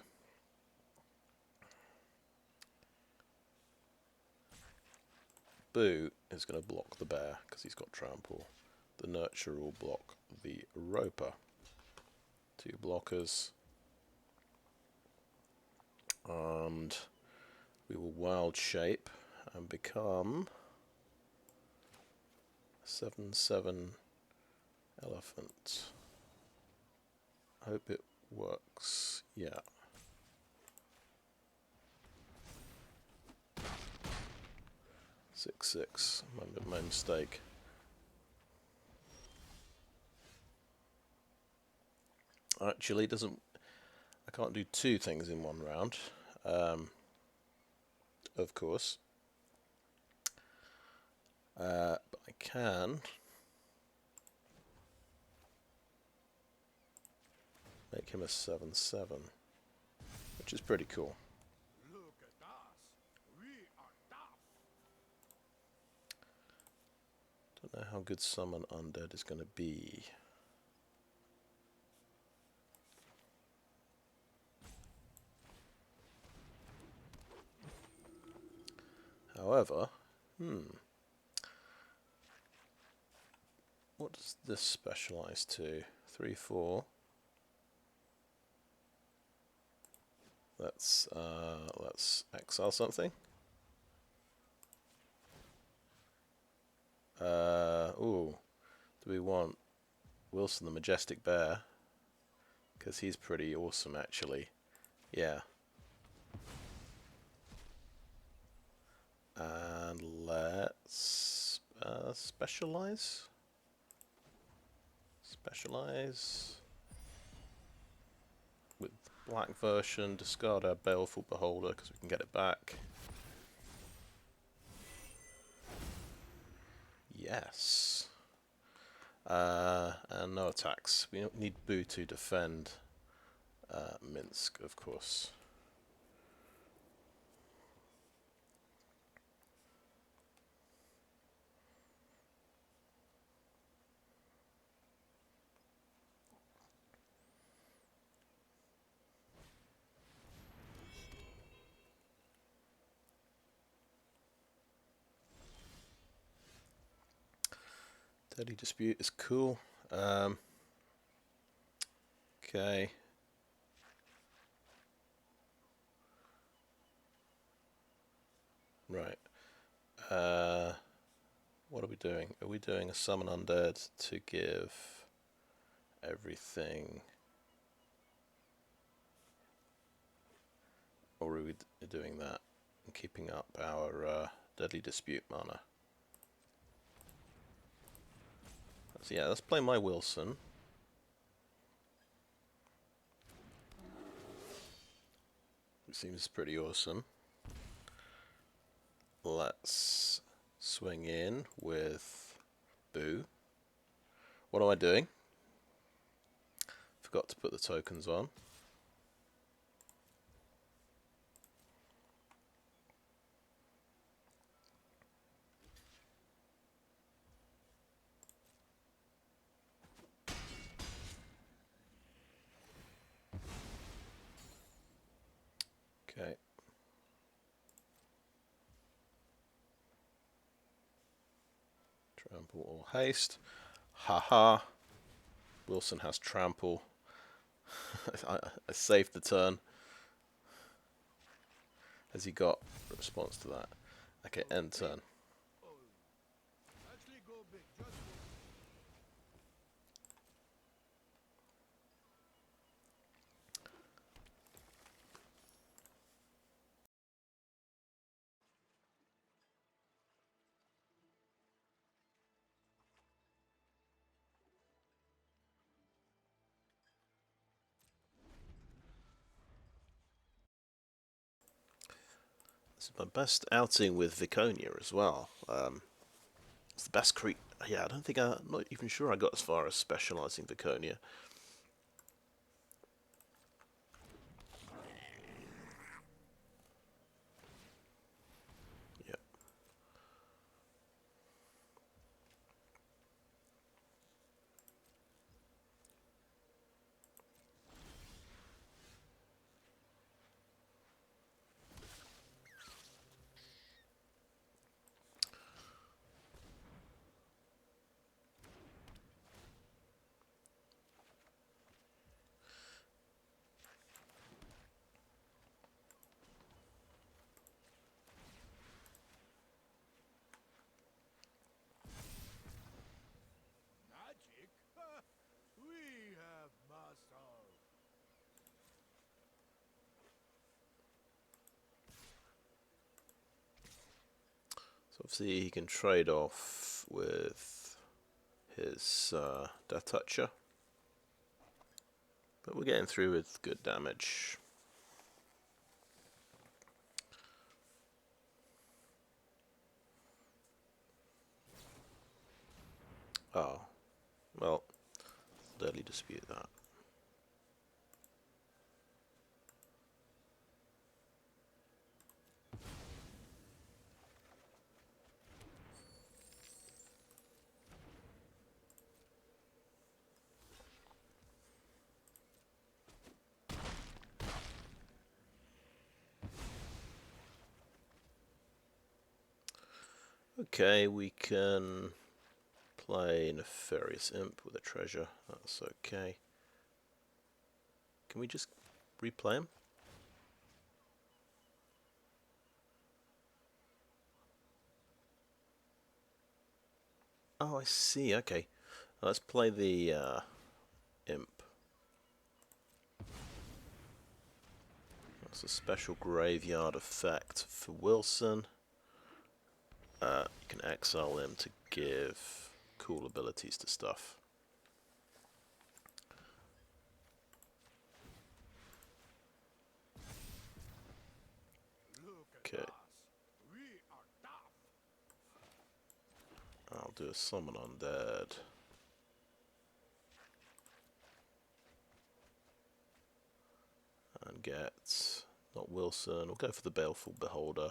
Boo is going to block the bear because he's got trample. The Nurturer will block the Roper. 2 blockers. And we will wild shape and become 7/7 elephant. Hope it works. Yeah. Six, 6. My mistake. Actually, doesn't. I can't do 2 things in one round. Of course. But I can make him a 7/7, which is pretty cool. Look at us. We are tough. Don't know how good Summon Undead is going to be. However, what does this specialize to? 3/4. Let's exile something. Ooh, do we want Wilson the Majestic Bear? Because he's pretty awesome, actually. Yeah. And let's specialize. Specialize with black version. Discard our Baleful Beholder because we can get it back. Yes. And no attacks. We don't need Boo to defend Minsc, of course. Deadly Dispute is cool. Okay. Right. What are we doing? Are we doing a Summon Undead to give everything? Or are we doing that and keeping up our Deadly Dispute mana? So yeah, let's play my Wilson. It seems pretty awesome. Let's swing in with Boo. What am I doing? Forgot to put the tokens on. Okay. Trample or haste. Haha. Wilson has trample. I saved the turn. Has he got a response to that? Okay, end turn. Actually, go big. Just go. This is my best outing with Viconia as well. It's the best yeah, I'm not even sure I got as far as specialising Viconia. Yep. Obviously, he can trade off with his Death Toucher, but we're getting through with good damage. Oh, well, deadly dispute that. Okay, we can play Nefarious Imp with a treasure. That's okay. Can we just replay him? Oh, I see. Okay. Let's play the Imp. That's a special graveyard effect for Wilson. You can exile him to give cool abilities to stuff. Okay. I'll do a Summon Undead. And get, not Wilson, we'll go for the Baleful Beholder.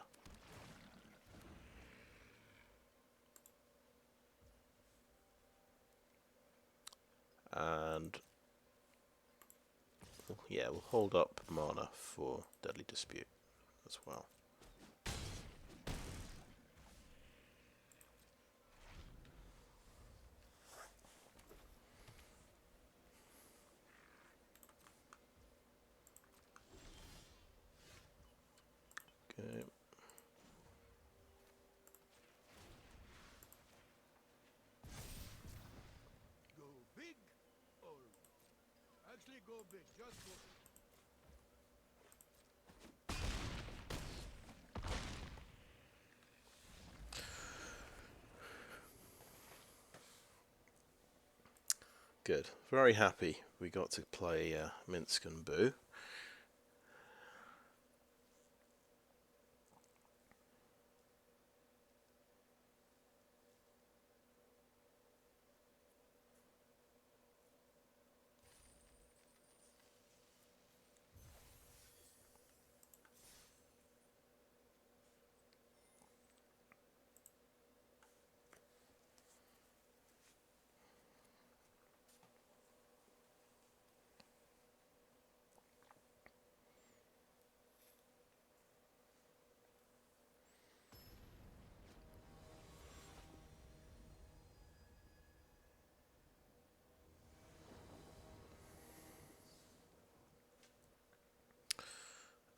And yeah, we'll hold up mana for Deadly Dispute as well. Okay. Go big or actually go big, just go big. Good. Very happy we got to play Minsc and Boo.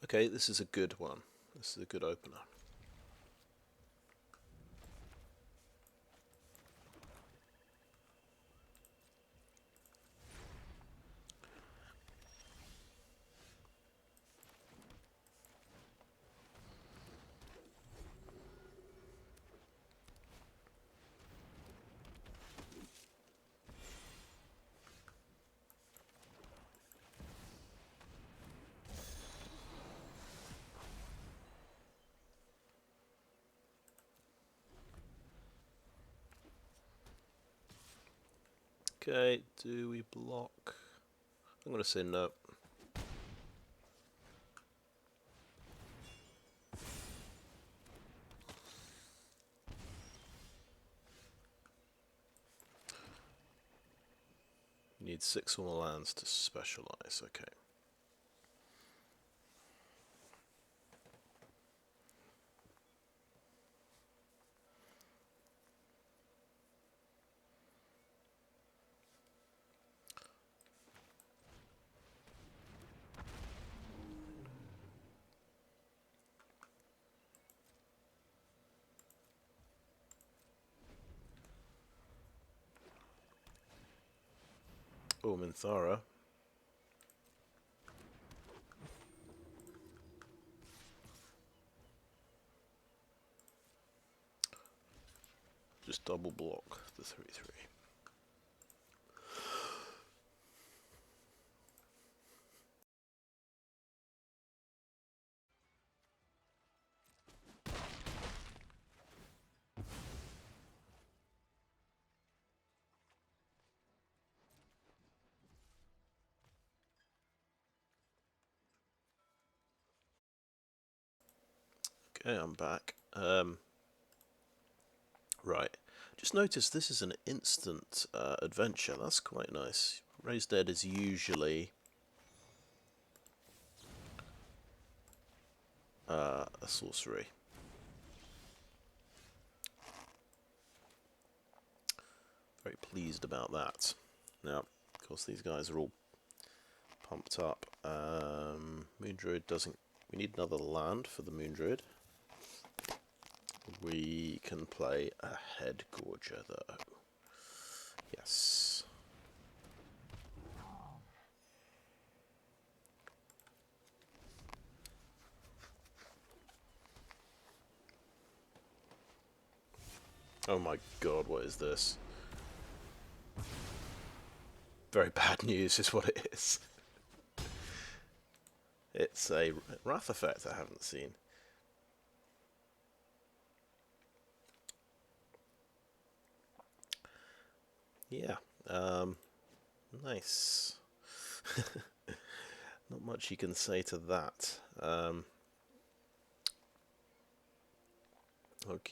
Okay, this is a good one. This is a good opener. Okay, do we block? I'm going to say no. You need 6 or more lands to specialize. Okay. Oh, Minthara. just double block the 3/3. Okay, I'm back. Right. Just notice this is an instant adventure. That's quite nice. Raise Dead is usually a sorcery. Very pleased about that. Now, of course, these guys are all pumped up. Moon Druid doesn't... We need another land for the Moon Druid. We can play a Herdgorger, though. Yes. Oh my god, what is this? Very bad news is what it is. It's a Wrath effect I haven't seen. Yeah, nice. Not much you can say to that. Okie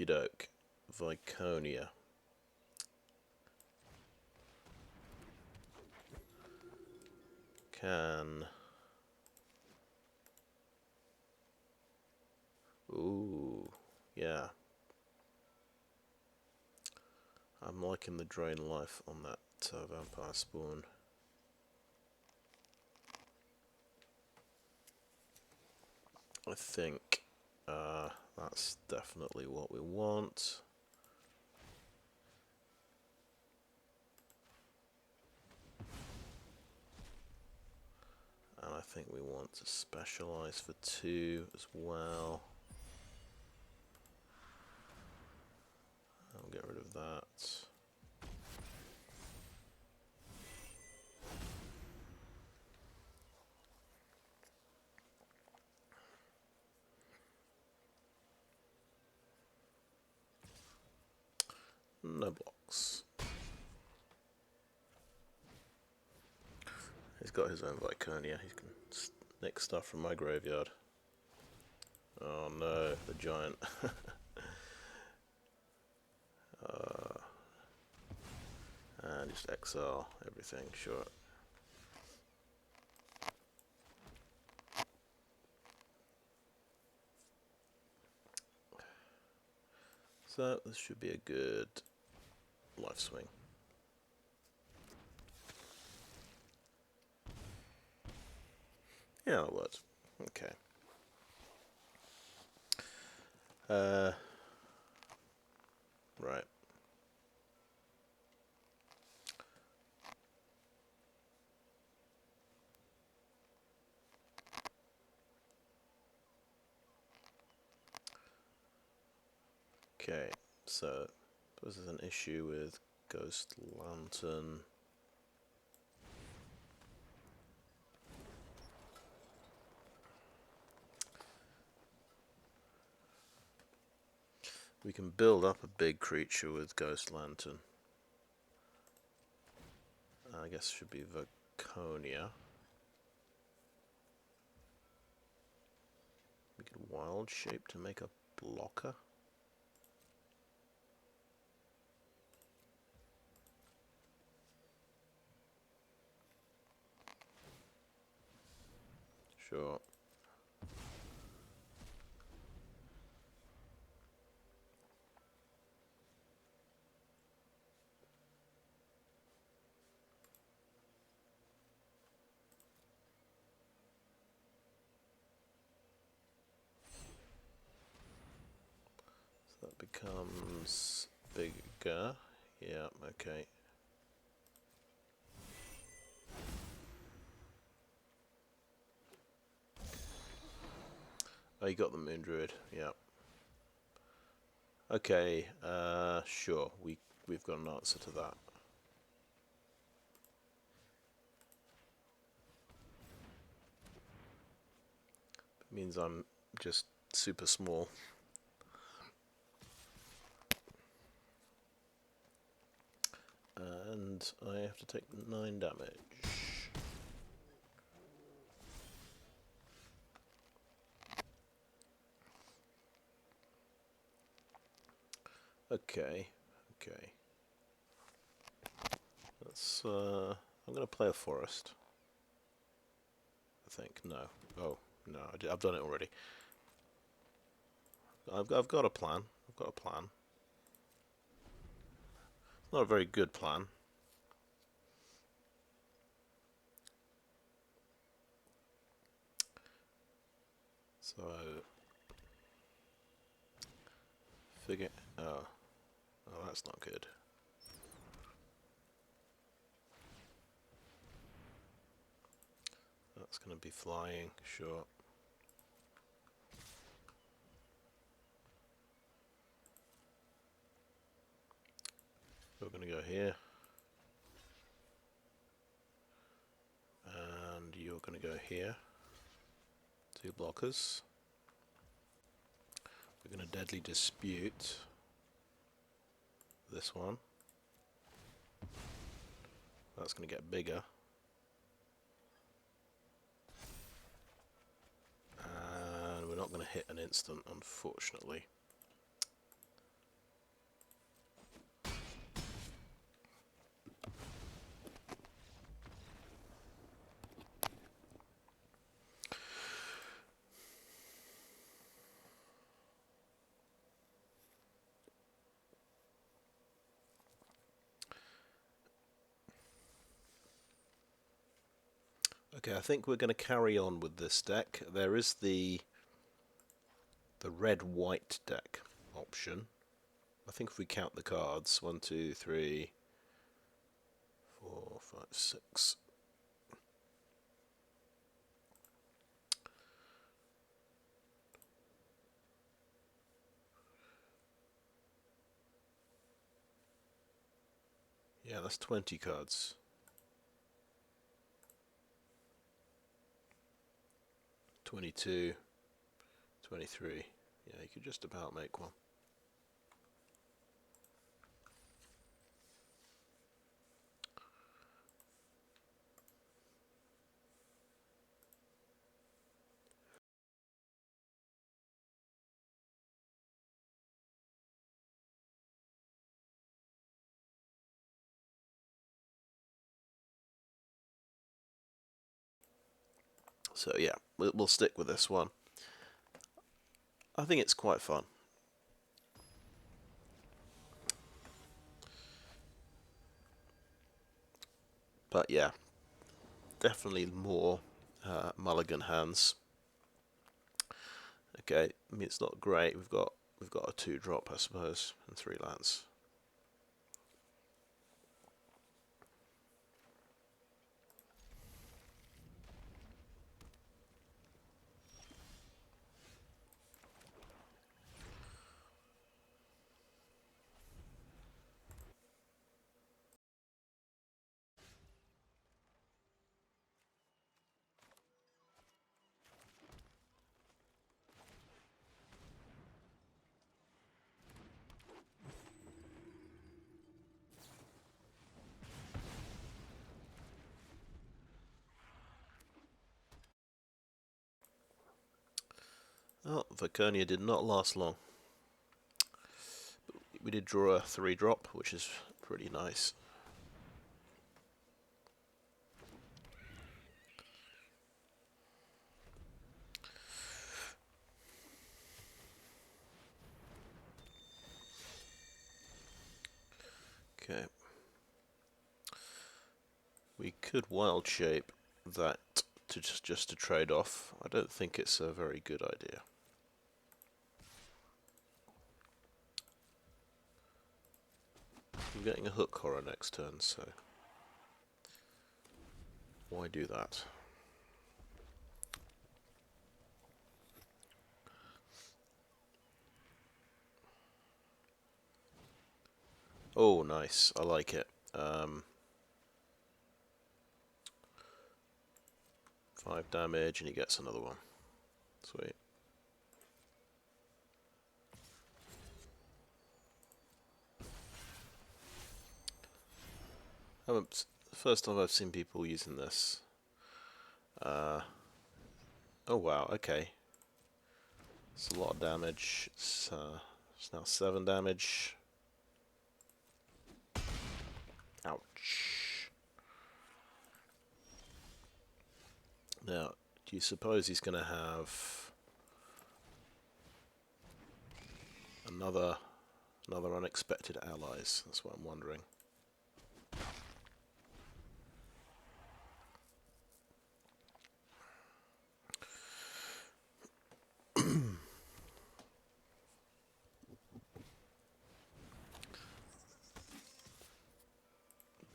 doke. Viconia. Can... Ooh, yeah. I'm liking the drain life on that vampire spawn. I think that's definitely what we want. And I think we want to specialise for 2 as well. I'll get rid of that. No blocks. He's got his own Viconia. He can nick stuff from my graveyard. Oh no, the giant. And just exile everything, sure. So this should be a good life swing. Yeah, that works. Okay. Right. Okay, so this is an issue with Ghost Lantern. We can build up a big creature with Ghost Lantern. I guess it should be Viconia. We get a wild shape to make a blocker. Sure. So that becomes bigger. Yeah, okay. Oh, you got the Moon Druid, yeah. Okay, sure. We've got an answer to that. It means I'm just super small. And I have to take 9 damage. Okay, okay. Let's, I'm going to play a forest. I think. No. Oh, no, I've done it already. I've got a plan. I've got a plan. Not a very good plan. So, figure... Oh, that's not good. That's going to be flying, sure. We're going to go here. And you're going to go here. 2 blockers. We're going to Deadly Dispute this one. That's going to get bigger. And we're not going to hit an instant, unfortunately. Okay, I think we're going to carry on with this deck. There is the red-white deck option. I think if we count the cards, 1, 2, 3, 4, 5, 6. Yeah, that's 20 cards. 22, 23. Yeah, you could just about make one. So yeah, we'll stick with this one. I think it's quite fun. But yeah, definitely more mulligan hands. Okay, I mean it's not great. We've got a 2-drop, I suppose, and 3 lands. Oh, Viconia did not last long. We did draw a 3-drop, which is pretty nice. Okay. We could wild shape that to just to trade off. I don't think it's a very good idea. I'm getting a hook horror next turn, so why do that? Oh, nice. I like it. 5 damage, and he gets another one. Sweet. First time I've seen people using this. Oh wow, okay. It's a lot of damage. It's now 7 damage. Ouch. Now, do you suppose he's going to have another unexpected allies? That's what I'm wondering.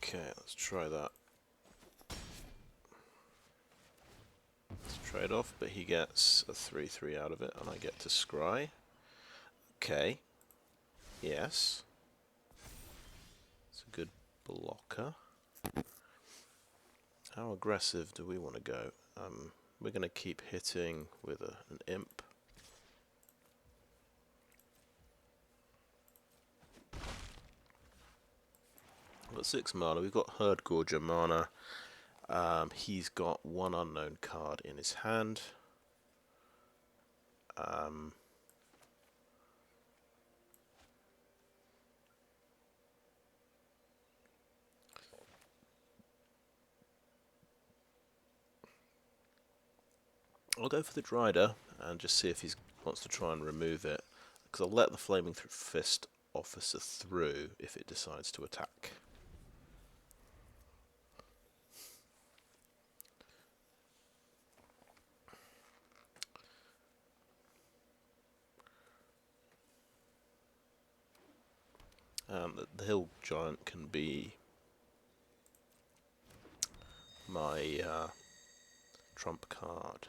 Okay, let's try that. Let's trade off, but he gets a 3/3 out of it, and I get to scry. Okay. Yes. It's a good blocker. How aggressive do we want to go? We're going to keep hitting with an imp. We've got 6 mana. We've got Herdgorger mana. He's got 1 unknown card in his hand. I'll go for the Drider and just see if he wants to try and remove it, because I'll let the Flaming Fist officer through if it decides to attack. The Hill Giant can be my trump card.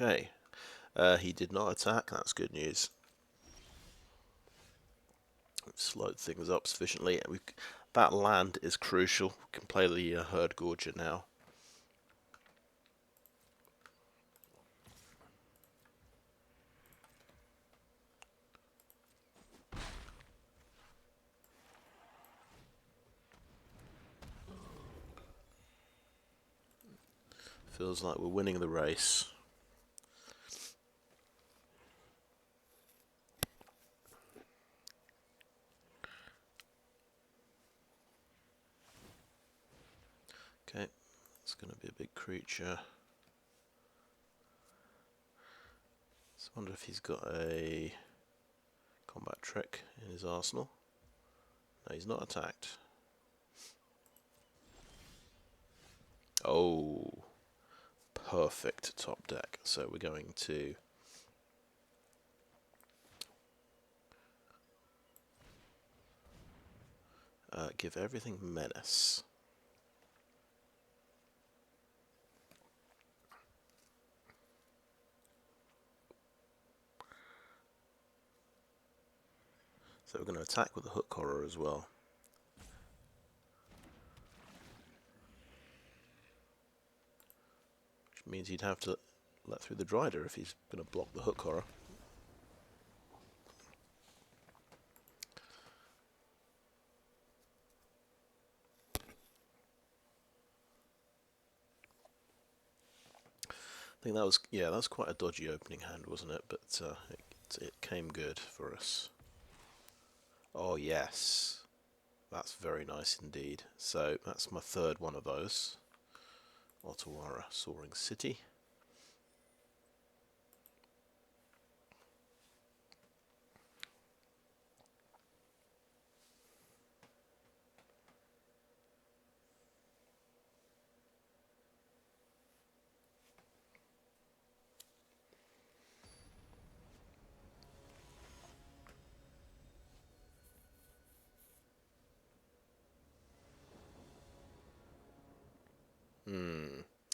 Okay, he did not attack, that's good news. We've slowed things up sufficiently. That land is crucial. We can play the Herdgorger now. Feels like we're winning the race. Okay, it's going to be a big creature. So I wonder if he's got a combat trick in his arsenal. No, he's not attacked. Oh, perfect top deck. So we're going to give everything menace. So we're going to attack with the Hook Horror as well. Which means he'd have to let through the Drider if he's going to block the Hook Horror. I think that was, yeah, that was quite a dodgy opening hand, wasn't it? But it came good for us. Oh yes, that's very nice indeed. So that's my 3rd one of those. Otawara, Soaring City.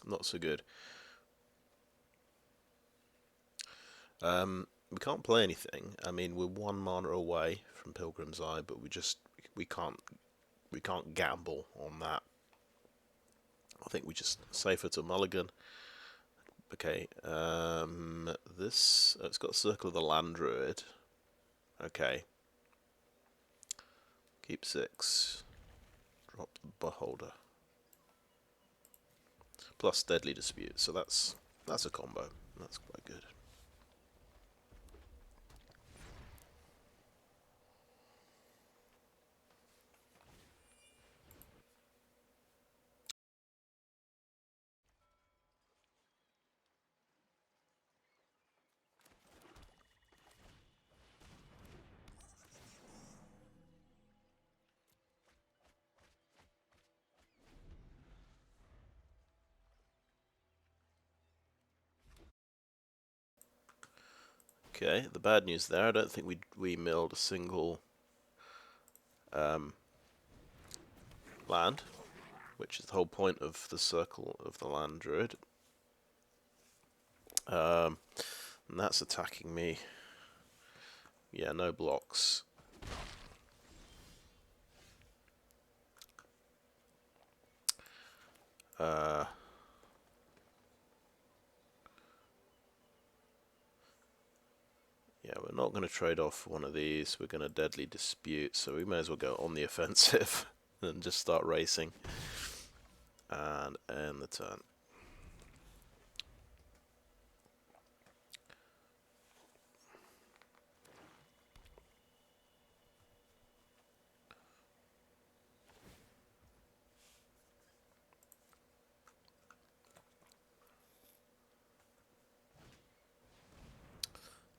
Not so good. We can't play anything. I mean, we're 1 mana away from Pilgrim's Eye, but we can't gamble on that. I think we just safer to mulligan. Okay, this it's got Circle of the Land Druid. Okay. Keep 6. Drop the Beholder. Plus Deadly Dispute, so that's a combo. That's quite good. Okay, the bad news there, I don't think we milled a single land, which is the whole point of the Circle of the Land Druid. And that's attacking me. Yeah, no blocks. Yeah, we're not going to trade off one of these. We're going to Deadly Dispute, so we may as well go on the offensive and just start racing. And end the turn.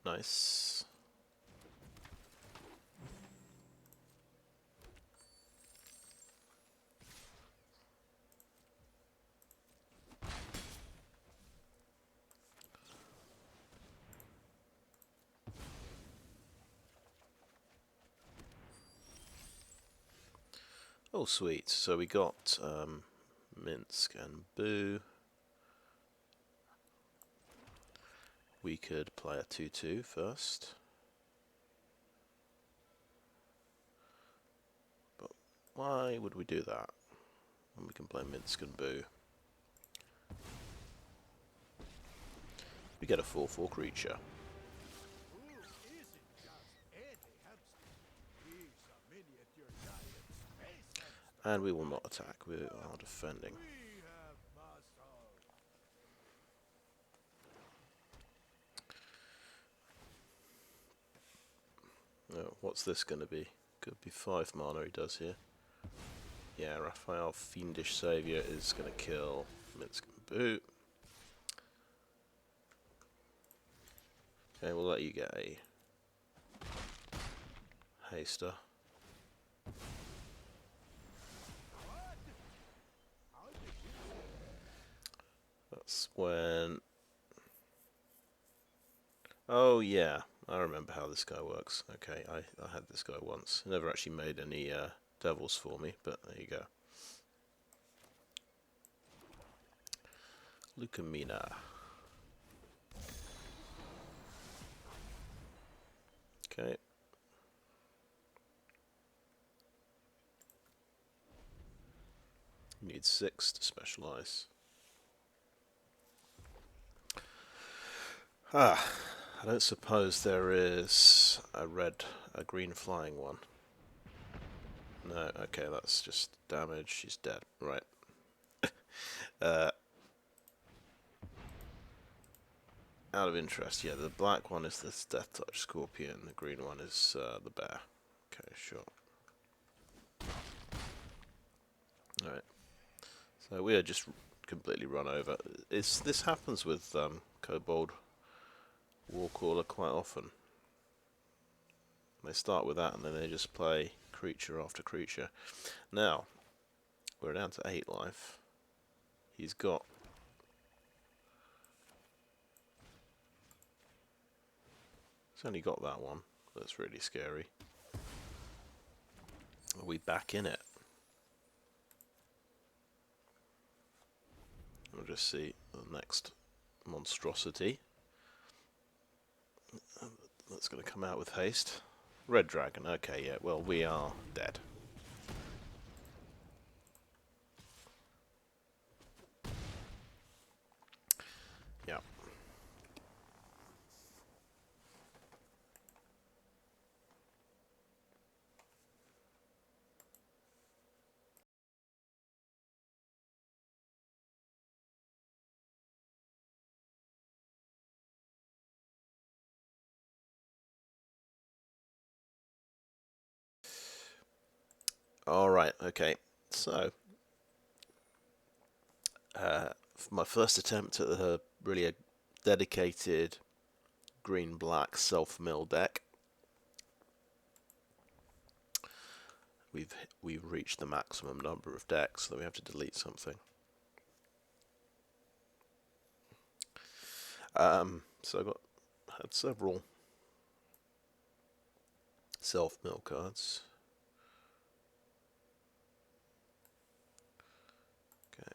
Nice. Oh, sweet. So we got Minsc and Boo. We could play a 2-2 first. But why would we do that when we can play Minsc and Boo? We get a 4/4 creature. And we will not attack, we are defending. Oh, what's this going to be? Could be 5 mana he does here. Yeah, Raphael Fiendish Saviour is going to kill Minsc and Boo. Okay, we'll let you get a haster. That's when... Oh yeah, I remember how this guy works. Okay, I had this guy once. He never actually made any devils for me, but there you go. Lukamina. Okay. You need 6 to specialize. I don't suppose there is a green flying one. No, okay, that's just damage. She's dead. Right. Out of interest, yeah, the black one is this Death Touch Scorpion, the green one is the bear. Okay, sure. Alright. So we are just completely run over. This happens with Kobold Warcaller quite often. They start with that and then they just play creature after creature. Now, we're down to 8 life. He's got... He's only got that one. That's really scary. Are we back in it? We'll just see the next monstrosity. That's going to come out with haste. Red dragon. Okay, yeah. Well, we are dead. Yeah. Alright, okay. So, my first attempt at really a dedicated green-black self-mill deck. We've reached the maximum number of decks, so we have to delete something. So had several self-mill cards. Okay.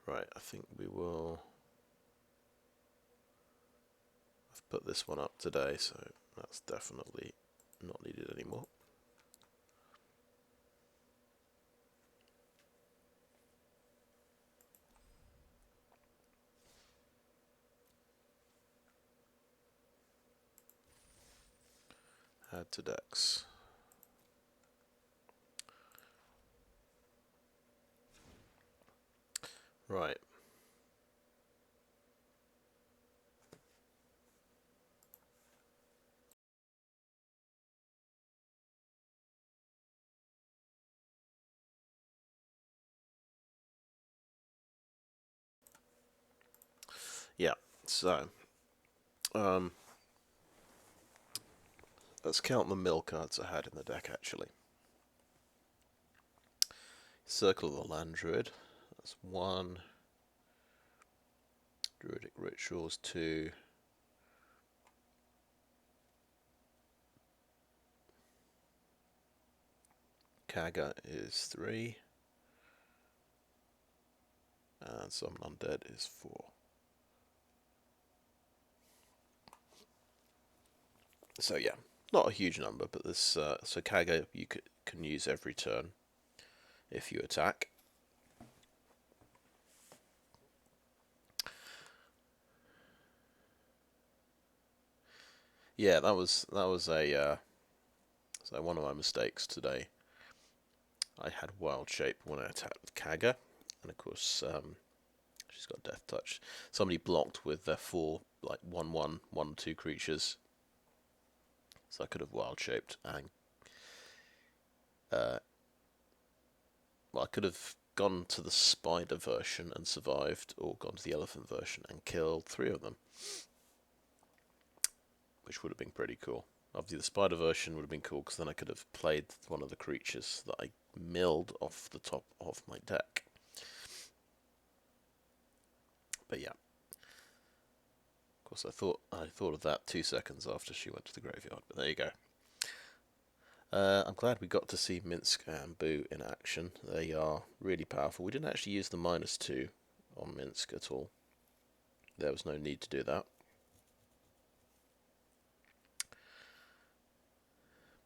Right, I think we will. I've put this one up today, so that's definitely not needed anymore. Add to decks. Right. Yeah, so let's count the mill cards I had in the deck actually. Circle of the Land Druid, that's 1. Druidic Rituals, 2. Kagha is 3. And Summon Undead is 4. So yeah, not a huge number, but this so Kagha you can use every turn if you attack. Yeah, that was a so one of my mistakes today. I had Wild Shape when I attacked with Kagha, and of course she's got Death Touch. Somebody blocked with their 4 like 1/1, 1/2 creatures, so I could have Wild Shaped and well, I could have gone to the spider version and survived, or gone to the elephant version and killed 3 of them, which would have been pretty cool. Obviously, the spider version would have been cool because then I could have played one of the creatures that I milled off the top of my deck. But yeah, of course, I thought of that 2 seconds after she went to the graveyard. But there you go. I'm glad we got to see Minsc and Boo in action. They are really powerful. We didn't actually use the -2 on Minsc at all. There was no need to do that.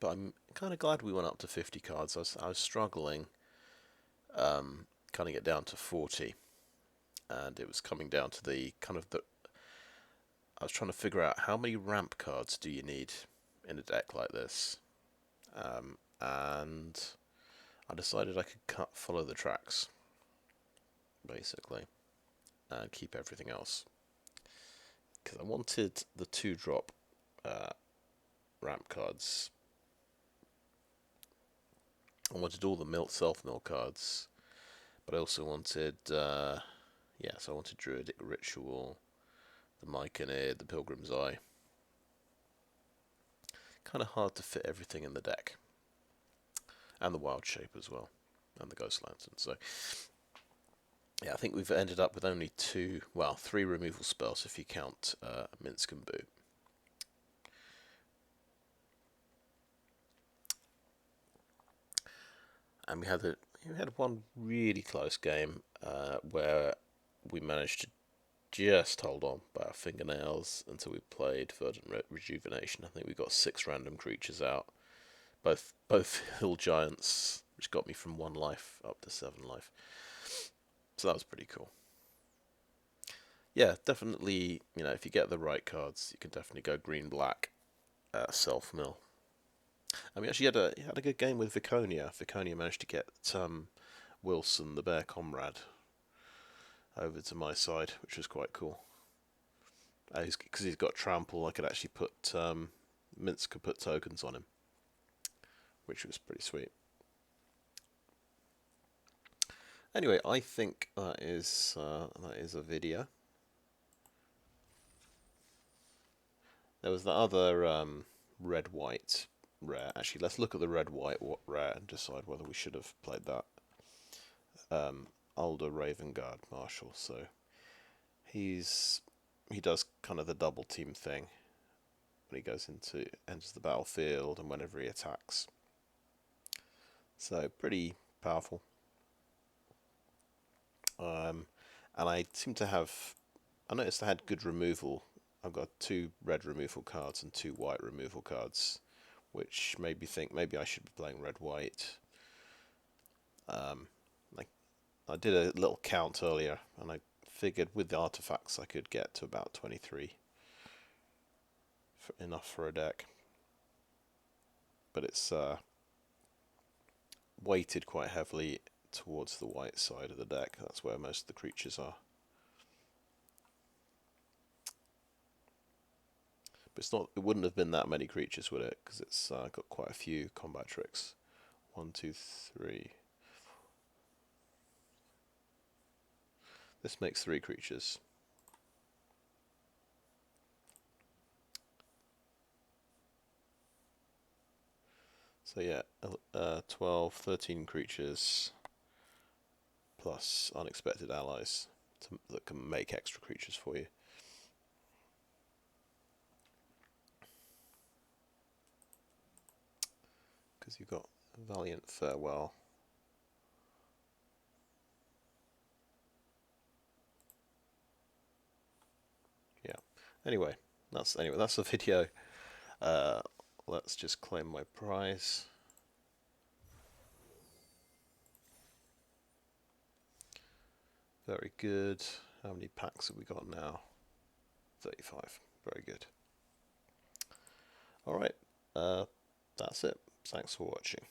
But I'm kind of glad we went up to 50 cards. I was struggling, kind of get down to 40, and it was coming down to the I was trying to figure out how many ramp cards do you need in a deck like this, and I decided I could follow the tracks, basically, and keep everything else, because I wanted the 2-drop ramp cards. I wanted all the self-mill cards, but I also wanted, so I wanted Druidic Ritual, the Myconid, the Pilgrim's Eye. Kind of hard to fit everything in the deck. And the Wild Shape as well, and the Ghost Lantern. So Yeah, I think we've ended up with only three removal spells if you count Minsc and Boot. And we had one really close game where we managed to just hold on by our fingernails until we played Verdant Rejuvenation. I think we got 6 random creatures out, both hill giants, which got me from 1 life up to 7 life. So that was pretty cool. Yeah, definitely. If you get the right cards, you can definitely go green-black self mill. I mean, actually, had a good game with Viconia. Viconia managed to get Wilson, the bear comrade, over to my side, which was quite cool. Because he's got trample, I could actually put Minsc could put tokens on him, which was pretty sweet. Anyway, I think that is a video. There was the other red-white rare. Actually, let's look at the red-white rare and decide whether we should have played that. Alder Ravenguard Marshal. So he does kind of the double team thing when he enters the battlefield and whenever he attacks. So pretty powerful. And I noticed I had good removal. I've got 2 red removal cards and 2 white removal cards, which made me think maybe I should be playing red-white. I did a little count earlier, and I figured with the artifacts I could get to about 23. Enough for a deck. But it's weighted quite heavily towards the white side of the deck. That's where most of the creatures are. But it wouldn't have been that many creatures, would it? Because it's got quite a few combat tricks. 1, 2, 3. This makes 3 creatures. So yeah, 12, 13 creatures plus unexpected allies that can make extra creatures for you. Because you've got Valiant Farewell. Yeah. Anyway, that's the video. Let's just claim my prize. Very good. How many packs have we got now? 35. Very good. Alright, that's it. Thanks for watching.